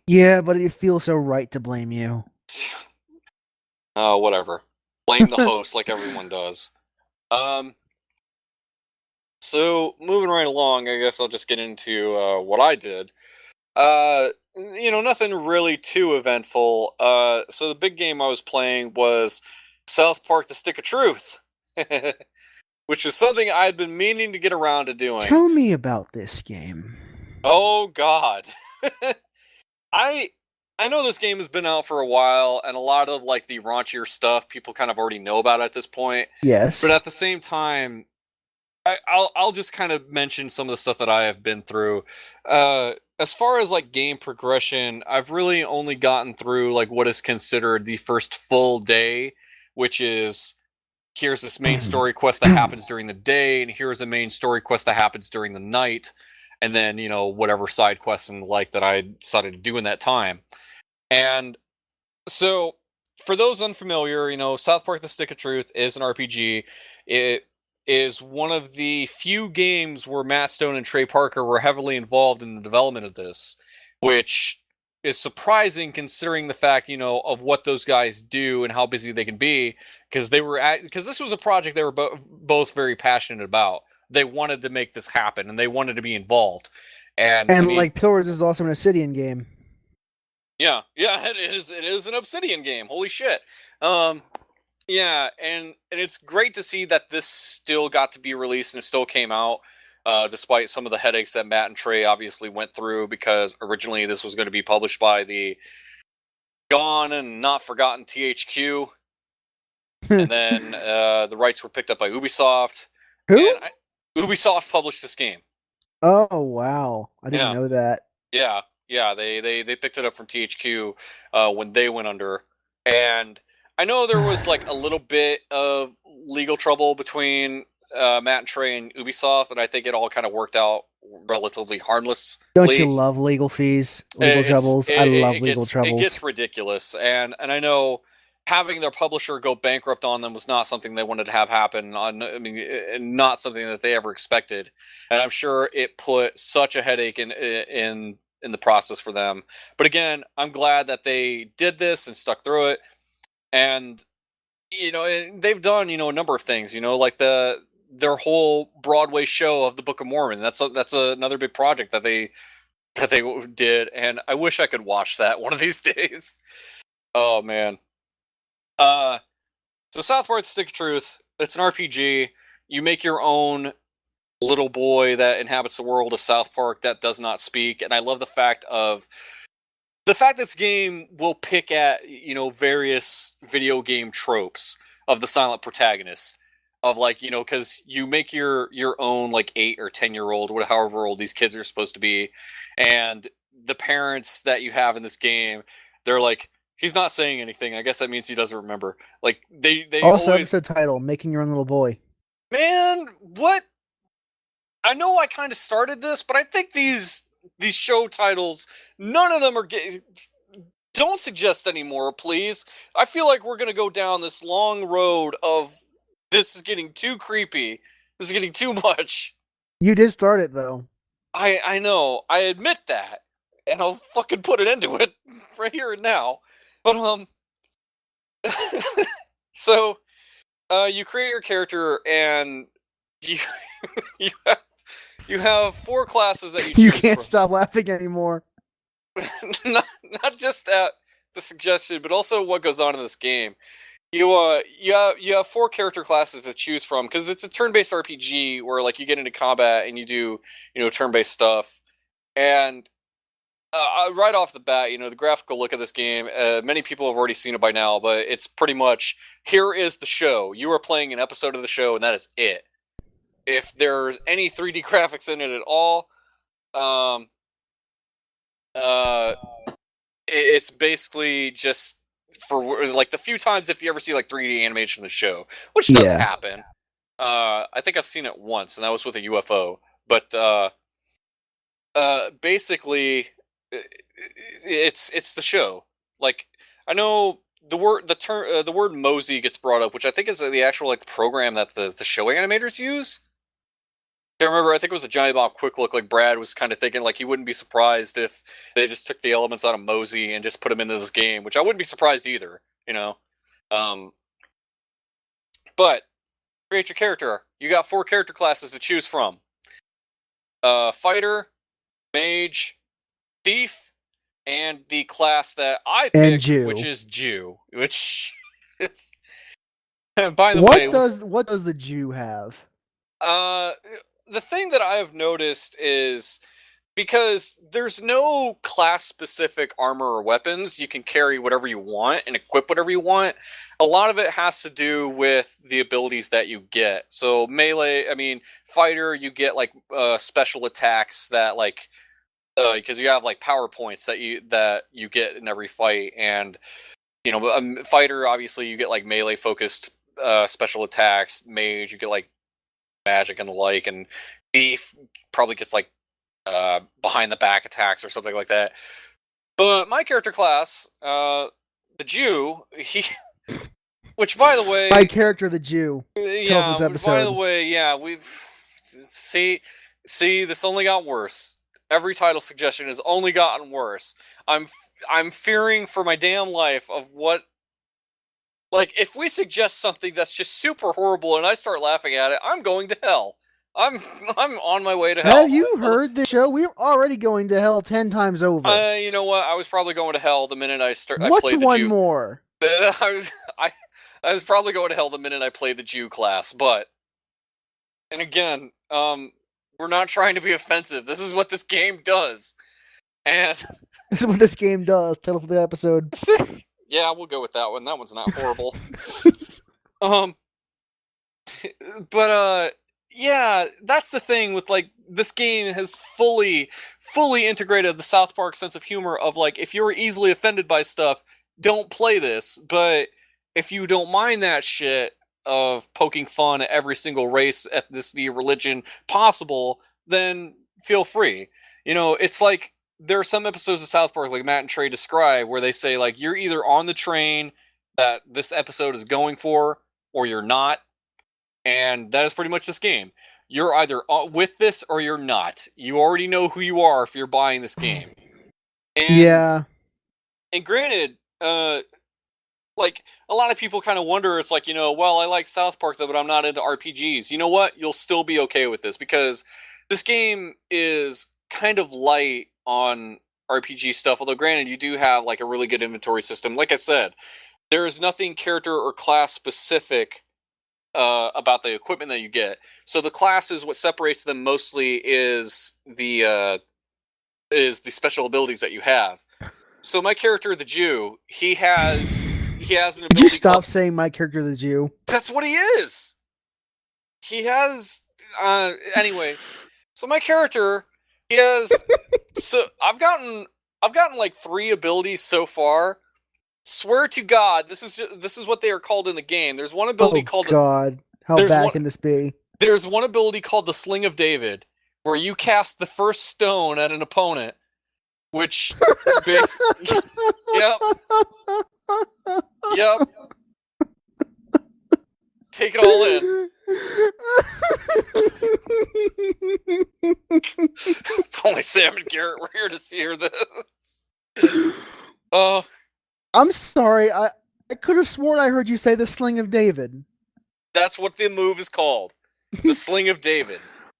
Yeah, but it feels so right to blame you. Oh, whatever. Blame the host like everyone does. So moving right along, I guess I'll just get into what I did. Nothing really too eventful. So the big game I was playing was South Park: The Stick of Truth, which is something I had been meaning to get around to doing. Tell me about this game. Oh God. I know this game has been out for a while, and a lot of like the raunchier stuff people kind of already know about at this point. Yes. But at the same time, I'll just kind of mention some of the stuff that I have been through. As far as like game progression, I've really only gotten through like what is considered the first full day, which is here's this main story quest that happens during the day, and here's a main story quest that happens during the night, and then whatever side quests and like that I decided to do in that time. And so, for those unfamiliar, South Park: The Stick of Truth is an RPG. It is one of the few games where Matt Stone and Trey Parker were heavily involved in the development of this, which is surprising considering the fact, of what those guys do and how busy they can be, because this was a project they were both very passionate about. they wanted to make this happen and they wanted to be involved. And like Pillars is also an Obsidian game. Yeah, it is an Obsidian game. Holy shit. Yeah, and it's great to see that this still got to be released and it still came out, despite some of the headaches that Matt and Trey obviously went through, because originally this was going to be published by the gone and not forgotten THQ, and then the rights were picked up by Ubisoft. Who? Ubisoft published this game. Oh wow, I didn't know that. Yeah, they picked it up from THQ when they went under, and I know there was like a little bit of legal trouble between Matt and Trey and Ubisoft, but I think it all kind of worked out relatively harmless. Don't you love legal fees, legal troubles? I love legal troubles. It gets ridiculous, and I know having their publisher go bankrupt on them was not something they wanted to have happen. And not something that they ever expected, and I'm sure it put such a headache in the process for them. But again, I'm glad that they did this and stuck through it. And they've done a number of things. Like their whole Broadway show of the Book of Mormon. That's another big project that they did, and I wish I could watch that one of these days. Oh man. So Southward Stick of Truth. It's an RPG. You make your own little boy that inhabits the world of South Park that does not speak, and I love the fact this game will pick at various video game tropes of the silent protagonist, of because you make your own 8 or 10-year-old, however old these kids are supposed to be, and the parents that you have in this game, they're like, he's not saying anything. I guess that means he doesn't remember. They also always... episode title, Making Your Own Little Boy. Man, what? I know I kind of started this, but I think these show titles, none of them are don't suggest anymore, please. I feel like we're going to go down this long road of this is getting too creepy. This is getting too much. You did start it, though. I know. I admit that. And I'll fucking put it into it right here and now. But, so, you create your character and you have 4 classes that you choose You can't from. stop laughing anymore. not just at the suggestion, but also what goes on in this game. You have 4 character classes to choose from, because it's a turn-based RPG where you get into combat and you do turn-based stuff. And right off the bat, the graphical look of this game, many people have already seen it by now, but it's pretty much, here is the show. You are playing an episode of the show, and that is it. If there's any 3D graphics in it at all, it's basically just for the few times if you ever see 3D animation in the show, which does happen. I think I've seen it once, and that was with a UFO. But basically, it's the show. I know the word Mosey gets brought up, which I think is the actual program that the show animators use. I remember, I think it was a Giant Bomb Quick Look. Brad was kind of thinking he wouldn't be surprised if they just took the elements out of Mosey and just put them into this game, which I wouldn't be surprised either, But create your character. You got 4 character classes to choose from: fighter, mage, thief, and the class that I picked, which is Jew. Which is, by the way, what does the Jew have? The thing that I have noticed is, because there's no class-specific armor or weapons, you can carry whatever you want and equip whatever you want. A lot of it has to do with the abilities that you get. So melee, fighter, you get special attacks that because you have power points that you get in every fight, and fighter, obviously you get melee focused special attacks. Mage, you get magic and the like, and thief probably gets behind the back attacks or something like that. But my character class, the Jew, which by the way, my character, the Jew, this episode. By the way, we've see this only got worse. Every title suggestion has only gotten worse. I'm fearing for my damn life of what. If we suggest something that's just super horrible and I start laughing at it, I'm going to hell. I'm on my way to hell. Have you heard the show? We're already going to hell 10 times over. You know what? I was probably going to hell the minute I What's played the one Jew. more? I was probably going to hell the minute I played the Jew class, but and again, we're not trying to be offensive. This is what this game does, and This is what this game does. Title for the episode. yeah, we'll go with that one. That one's not horrible. But yeah, that's the thing with like this game has fully integrated the South Park sense of humor of like if you're easily offended by stuff, don't play this. But if you don't mind that shit of poking fun at every single race, ethnicity, religion possible, then feel free. You know, it's like there are some episodes of South Park, like Matt and Trey describe, where they say like you're either on the train that this episode is going for, or you're not. And that is pretty much this game. You're either with this or you're not. You already know who you are if you're buying this game. And, yeah. And granted, like a lot of people kind of wonder, it's like, you know, well, I like South Park though, but I'm not into RPGs. You know what? You'll still be okay with this because this game is kind of light on RPG stuff. Although granted, you do have like a really good inventory system. Like I said, there is nothing character or class specific about the equipment that you get. So the classes, what separates them mostly is the special abilities that you have. So my character, the Jew, he has an ability. Did you stop saying my character, the Jew? That's what he is. He has anyway. So my character, he has. So I've gotten like 3 abilities so far. Swear to God, this is what they are called in the game. There's one ability called. God, how bad can this be? There's one ability called the Sling of David, where you cast the first stone at an opponent, which. Yep. Take it all in. If only Sam and Garrett were here to hear this. I'm sorry, I could have sworn I heard you say the Sling of David. That's what the move is called. The Sling of David.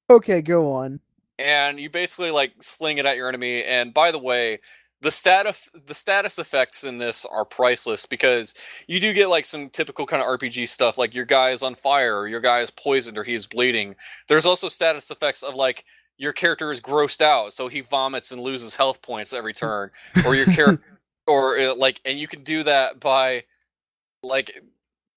Okay, go on. And you basically like sling it at your enemy. And by the way, the status effects in this are priceless because you do get like some typical kind of RPG stuff, like your guy is on fire, or your guy is poisoned, or he's bleeding. There's also status effects of like your character is grossed out, so he vomits and loses health points every turn, or your character, or like, and you can do that by like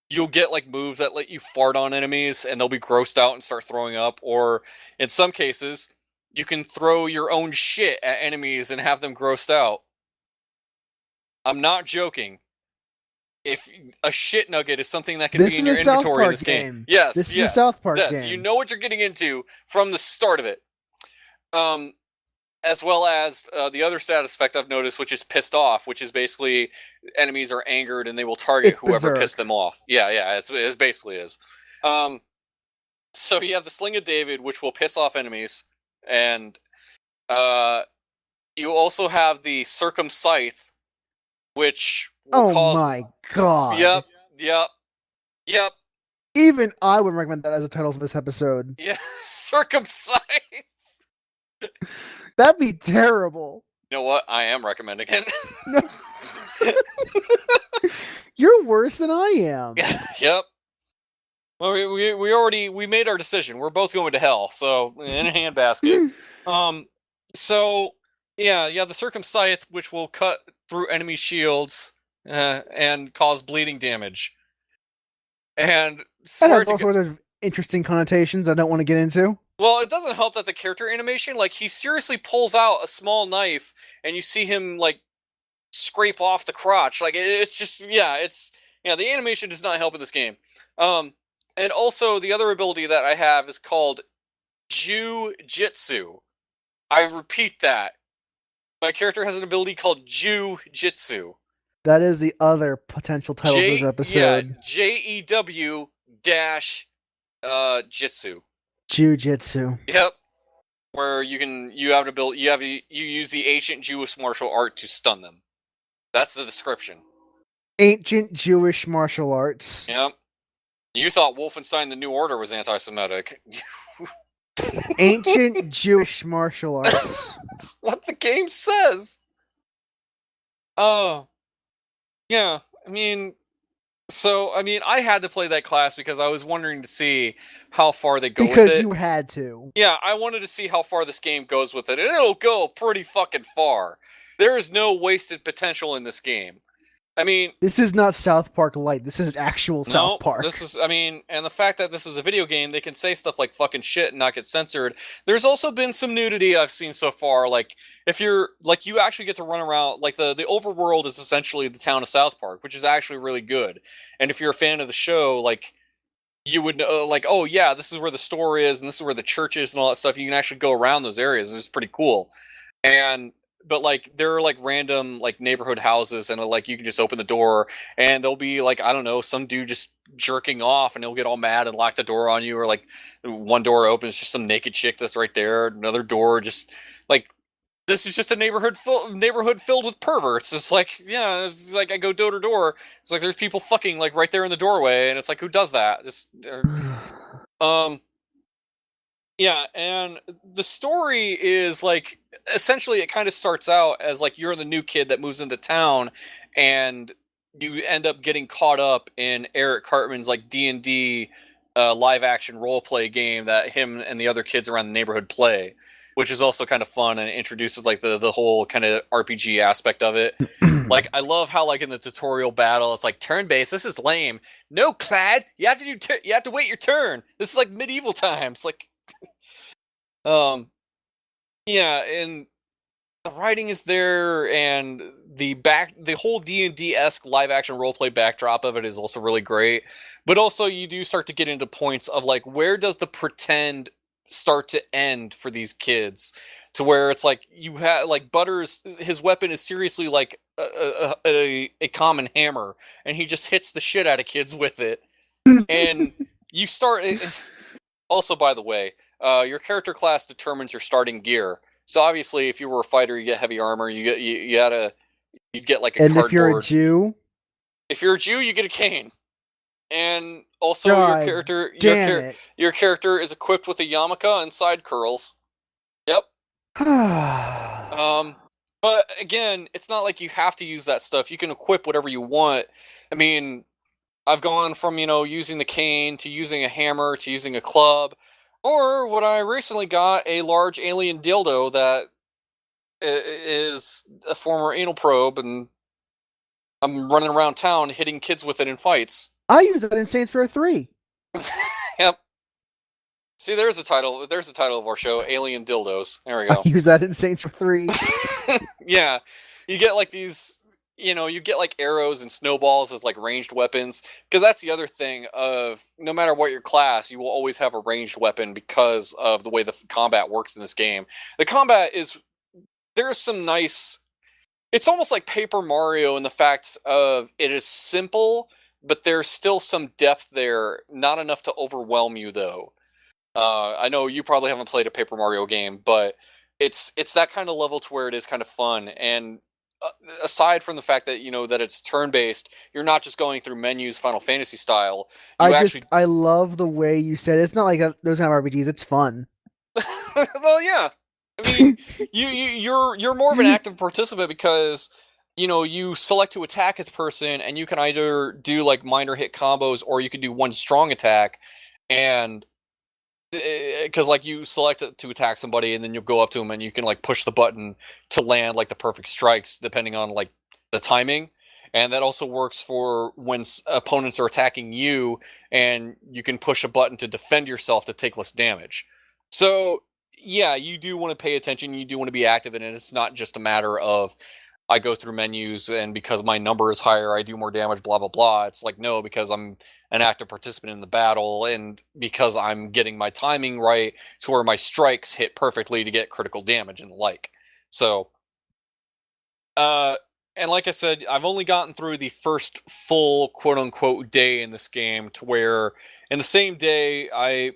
you'll get like moves that let you fart on enemies, and they'll be grossed out and start throwing up, or in some cases. You can throw your own shit at enemies and have them grossed out. I'm not joking. If a shit nugget is something that can be in your inventory in this game. Yes, this is a South Park game. You know what you're getting into from the start of it. As well as the other status effect I've noticed, which is pissed off, which is basically enemies are angered and they will target whoever pissed them off. Yeah, it basically is. So you have the Sling of David, which will piss off enemies. And you also have the Circumscythe, which will cause... my God. Yep. Even I would recommend that as a title for this episode. Yeah, Circumscythe. That'd be terrible. You know what? I am recommending it. You're worse than I am. Yep. Well, we made our decision. We're both going to hell, so in a handbasket. So yeah, the Circumscythe, which will cut through enemy shields and cause bleeding damage. And that has all sorts of interesting connotations I don't want to get into. Well, it doesn't help that the character animation, like he seriously pulls out a small knife, and you see him like scrape off the crotch. Like it's just the animation does not help in this game. And also, the other ability that I have is called Jiu-Jitsu. I repeat that. My character has an ability called Jiu-Jitsu. That is the other potential title of this episode. Yeah, Jew-Jitsu. Jiu-Jitsu. Yep. Where you use the ancient Jewish martial art to stun them. That's the description. Ancient Jewish martial arts. Yep. You thought Wolfenstein: The New Order was anti-Semitic. Ancient Jewish martial arts. That's what the game says. Oh, yeah. I had to play that class because I was wondering to see how far they go with Because it. you had to. Yeah, I wanted to see how far this game goes with it, and it'll go pretty fucking far. There is no wasted potential in this game. I mean, This is not South Park Light. This is actual South Park. This is, and the fact that this is a video game, they can say stuff like fucking shit and not get censored. There's also been some nudity I've seen so far. Like, if you're, like, you actually get to run around, like, the overworld is essentially the town of South Park, which is actually really good. And if you're a fan of the show, like, you would know, like, oh yeah, this is where the store is, and this is where the church is, and all that stuff. You can actually go around those areas, and it's pretty cool. But like, there are like random like neighborhood houses, and like you can just open the door, and there'll be like, I don't know, some dude just jerking off, and he'll get all mad and lock the door on you, or like one door opens, just some naked chick that's right there, another door just like, this is just a neighborhood filled with perverts. It's like, yeah, it's like I go door to door. It's like there's people fucking like right there in the doorway, and it's like, who does that? Yeah, and the story is like, essentially it kind of starts out as like you're the new kid that moves into town, and you end up getting caught up in Eric Cartman's like D&D live action role play game that him and the other kids around the neighborhood play, which is also kind of fun and introduces like the whole kind of RPG aspect of it. Like, I love how like in the tutorial battle it's like turn based. This is lame. No, Clad, you have to you have to wait your turn. This is like medieval times. Like, yeah, and the writing is there, and the whole D&D-esque live action roleplay backdrop of it is also really great. But also you do start to get into points of like, where does the pretend start to end for these kids, to where it's like you have like Butters, his weapon is seriously like a common hammer, and he just hits the shit out of kids with it. And you start also, by the way, your character class determines your starting gear. So obviously, if you were a fighter, you get heavy armor. You get like a and cardboard. If you're a Jew, you get a cane. And also, God your character is equipped with a yarmulke and side curls. Yep. But again, it's not like you have to use that stuff. You can equip whatever you want. I mean, I've gone from, using the cane to using a hammer to using a club. Or what I recently got, a large alien dildo that is a former anal probe, and I'm running around town hitting kids with it in fights. I use that in Saints Row 3. Yep. See, there's the title. There's the title of our show, Alien Dildos. There we go. I use that in Saints Row 3. Yeah. You get like these, you get like arrows and snowballs as like ranged weapons. Because that's the other thing of, no matter what your class, you will always have a ranged weapon because of the way the combat works in this game. The combat is, there's some nice, it's almost like Paper Mario in the fact of it is simple, but there's still some depth there. Not enough to overwhelm you, though. I know you probably haven't played a Paper Mario game, but it's that kind of level to where it is kind of fun. And aside from the fact that, that it's turn-based, you're not just going through menus Final Fantasy style. I love the way you said it. It's not like those kind of RPGs. It's fun. Well, yeah. I mean, you're more of an active participant because, you select to attack a person, and you can either do like minor hit combos, or you can do one strong attack. And because like you select to attack somebody, and then you'll go up to them, and you can like push the button to land like the perfect strikes depending on like the timing. And that also works for when opponents are attacking you, and you can push a button to defend yourself to take less damage. So yeah, you do want to pay attention. You do want to be active in it. It's not just a matter of, I go through menus, and because my number is higher, I do more damage, blah, blah, blah. It's like, no, because I'm an active participant in the battle, and because I'm getting my timing right to where my strikes hit perfectly to get critical damage and the like. So, and like I said, I've only gotten through the first full quote-unquote day in this game, to where in the same day, I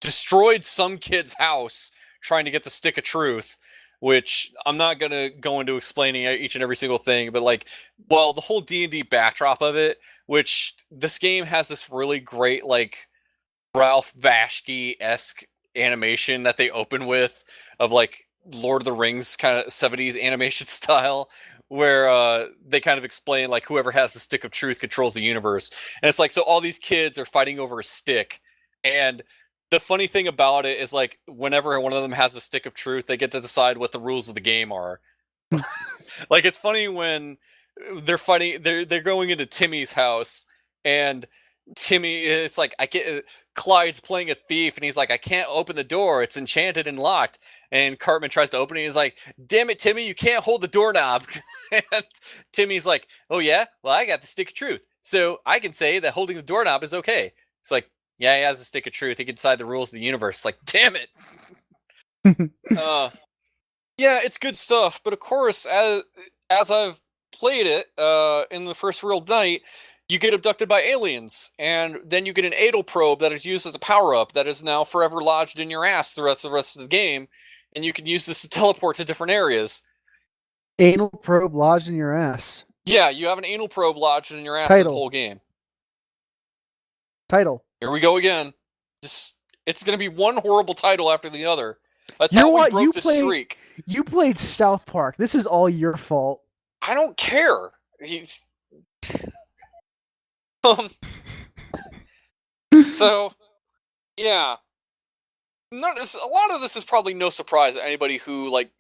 destroyed some kid's house trying to get the stick of truth, which I'm not going to go into explaining each and every single thing, but like, well, the whole D&D backdrop of it, which this game has this really great, like, Ralph Bashki-esque animation that they open with of like Lord of the Rings kind of 70s animation style, where they kind of explain like whoever has the stick of truth controls the universe. And it's like, so all these kids are fighting over a stick. And the funny thing about it is like whenever one of them has a stick of truth, they get to decide what the rules of the game are. Like it's funny when they're fighting, they're going into Timmy's house, and Timmy, it's like, Clyde's playing a thief, and he's like, I can't open the door, it's enchanted and locked. And Cartman tries to open it, and he's like, damn it, Timmy, you can't hold the doorknob. And Timmy's like, oh yeah? Well, I got the stick of truth, so I can say that holding the doorknob is okay. It's like, yeah, he has a stick of truth, he can decide the rules of the universe. It's like, damn it! Yeah, it's good stuff, but of course, as I've played it in the first real night, you get abducted by aliens, and then you get an anal probe that is used as a power-up that is now forever lodged in your ass the rest of the game, and you can use this to teleport to different areas. Anal probe lodged in your ass. Yeah, you have an anal probe lodged in your ass Title. the whole game. Title. Here we go again. It's going to be one horrible title after the other. I thought we broke the streak. You played South Park. This is all your fault. I don't care. So, yeah. A lot of this is probably no surprise to anybody who like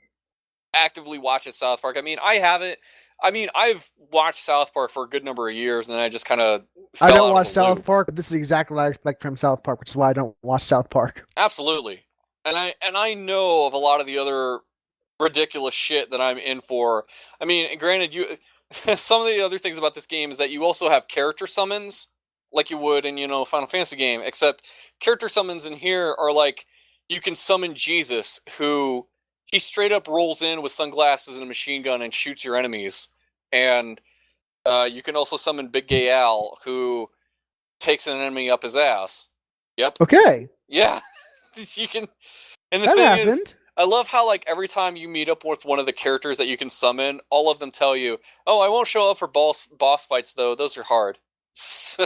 actively watches South Park. I mean, I haven't. I mean, I've watched South Park for a good number of years, and then I just kind of. I don't watch South Park, but this is exactly what I expect from South Park, which is why I don't watch South Park. Absolutely, and I know of a lot of the other ridiculous shit that I'm in for. I mean, granted, some of the other things about this game is that you also have character summons, like you would in Final Fantasy game. Except character summons in here are like you can summon Jesus, who he straight up rolls in with sunglasses and a machine gun and shoots your enemies. And you can also summon Big Gay Al, who takes an enemy up his ass. Yep. Okay. Yeah. You can. And the that thing happened. is, I love how like every time you meet up with one of the characters that you can summon, all of them tell you, "Oh, I won't show up for boss fights though; those are hard." So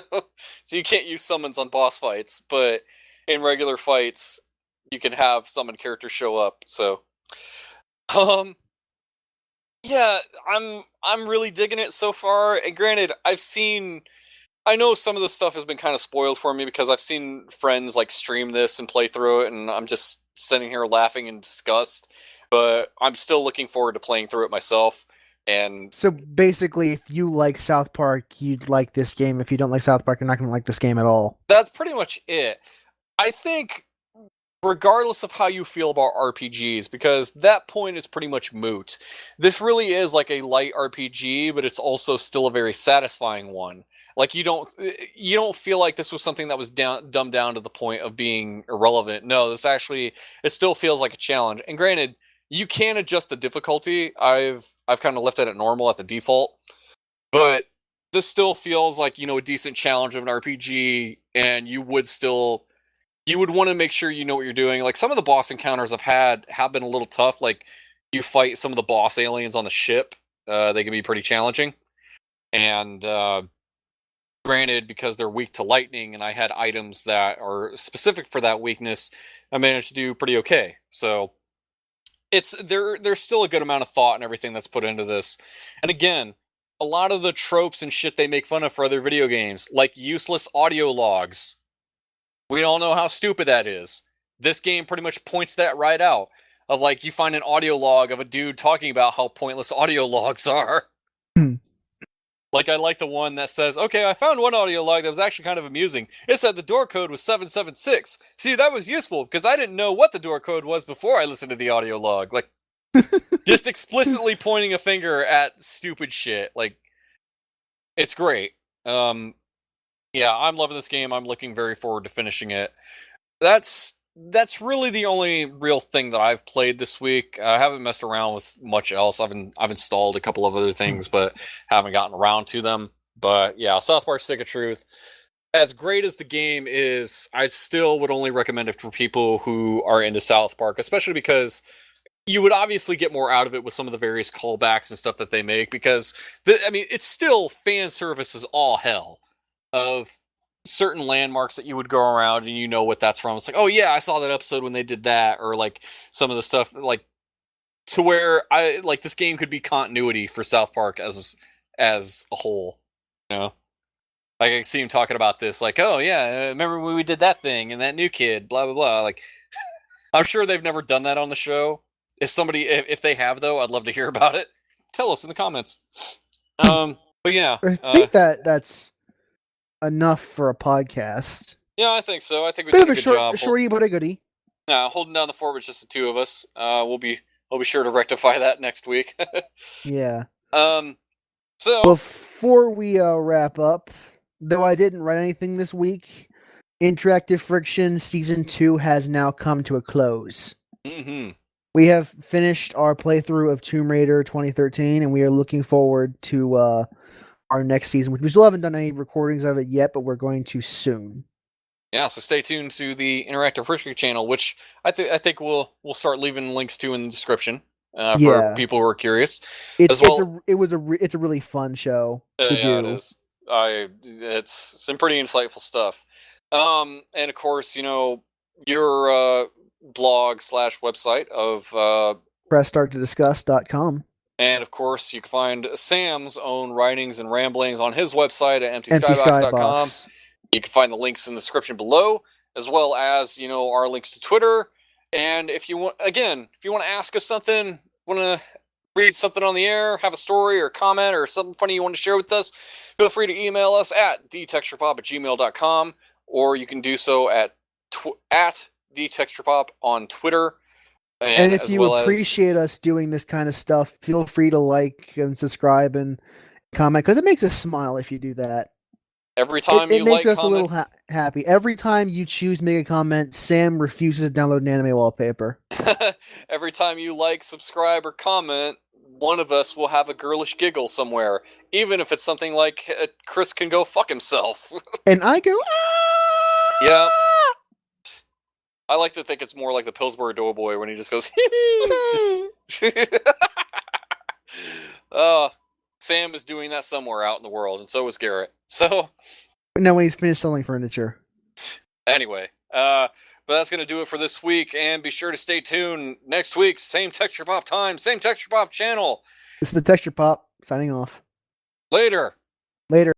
you can't use summons on boss fights, but in regular fights, you can have summoned characters show up. So, yeah, I'm really digging it so far. And granted, I know some of the stuff has been kind of spoiled for me because I've seen friends like stream this and play through it, and I'm just sitting here laughing in disgust. But I'm still looking forward to playing through it myself. And so basically, if you like South Park, you'd like this game. If you don't like South Park, you're not going to like this game at all. That's pretty much it. I think, regardless of how you feel about RPGs, because that point is pretty much moot. This really is like a light RPG, but it's also still a very satisfying one. Like you don't feel like this was something that was dumbed down to the point of being irrelevant. No, this actually, it still feels like a challenge. And granted, you can adjust the difficulty. I've kind of left it at normal at the default, but this still feels like a decent challenge of an RPG, and you would want to make sure you know what you're doing. Like some of the boss encounters I've had have been a little tough. Like you fight some of the boss aliens on the ship, they can be pretty challenging. And granted, because they're weak to lightning, and I had items that are specific for that weakness, I managed to do pretty okay. So there's still a good amount of thought and everything that's put into this. And again, a lot of the tropes and shit they make fun of for other video games, like useless audio logs. We all know how stupid that is. This game pretty much points that right out. Of like, you find an audio log of a dude talking about how pointless audio logs are. Like, I like the one that says, okay, I found one audio log that was actually kind of amusing. It said the door code was 776. See, that was useful, because I didn't know what the door code was before I listened to the audio log. Like, just explicitly pointing a finger at stupid shit. Like, it's great. Yeah, I'm loving this game. I'm looking very forward to finishing it. That's really the only real thing that I've played this week. I haven't messed around with much else. I've installed a couple of other things, but haven't gotten around to them. But yeah, South Park Stick of Truth. As great as the game is, I still would only recommend it for people who are into South Park, especially because you would obviously get more out of it with some of the various callbacks and stuff that they make, because it's still fan service is all hell. Of certain landmarks that you would go around and you know what that's from. It's like, oh yeah, I saw that episode when they did that, or like some of the stuff like to where I like this game could be continuity for South Park as a whole. You know, like I can see him talking about this, like, oh yeah, remember when we did that thing and that new kid, blah blah blah. Like, I'm sure they've never done that on the show. If they have though, I'd love to hear about it. Tell us in the comments. But yeah, I think that's enough for a podcast. yeah, I think so. I think we Bit did of a a good job. shorty but a goodie. Holding down the fort with just the two of us. We'll be sure to rectify that next week. Yeah. So before we wrap up, though I didn't write anything this week, Interactive Friction Season 2 has now come to a close. Mm-hmm. We have finished our playthrough of Tomb Raider 2013, and we are looking forward to our next season, which we still haven't done any recordings of it yet, but we're going to soon. Yeah, so stay tuned to the Interactive Friction channel, which I think we'll start leaving links to in the description for people who are curious. It's a really fun show to do. Yeah, it is. It's some pretty insightful stuff. And of course, you know, your blog / website of pressstarttodiscuss.com. And of course, you can find Sam's own writings and ramblings on his website at emptyskybox.com. You can find the links in the description below, as well as, you know, our links to Twitter. And if you want to ask us something, want to read something on the air, have a story or comment or something funny you want to share with us, feel free to email us at thetexturepop@gmail.com, or you can do so at thetexturepop on Twitter. And if you appreciate us doing this kind of stuff, feel free to like and subscribe and comment, because it makes us smile if you do that. Every time it makes us a little happy. Every time you choose to make a comment, Sam refuses to download an anime wallpaper. Every time you like, subscribe, or comment, one of us will have a girlish giggle somewhere, even if it's something like Chris can go fuck himself. And I go, ah! Yeah. I like to think it's more like the Pillsbury Doughboy when he just goes, Sam is doing that somewhere out in the world, and so is Garrett. So, no, when he's finished selling furniture. Anyway, but that's going to do it for this week, and be sure to stay tuned next week. Same Texture Pop time, same Texture Pop channel. This is the Texture Pop, signing off. Later.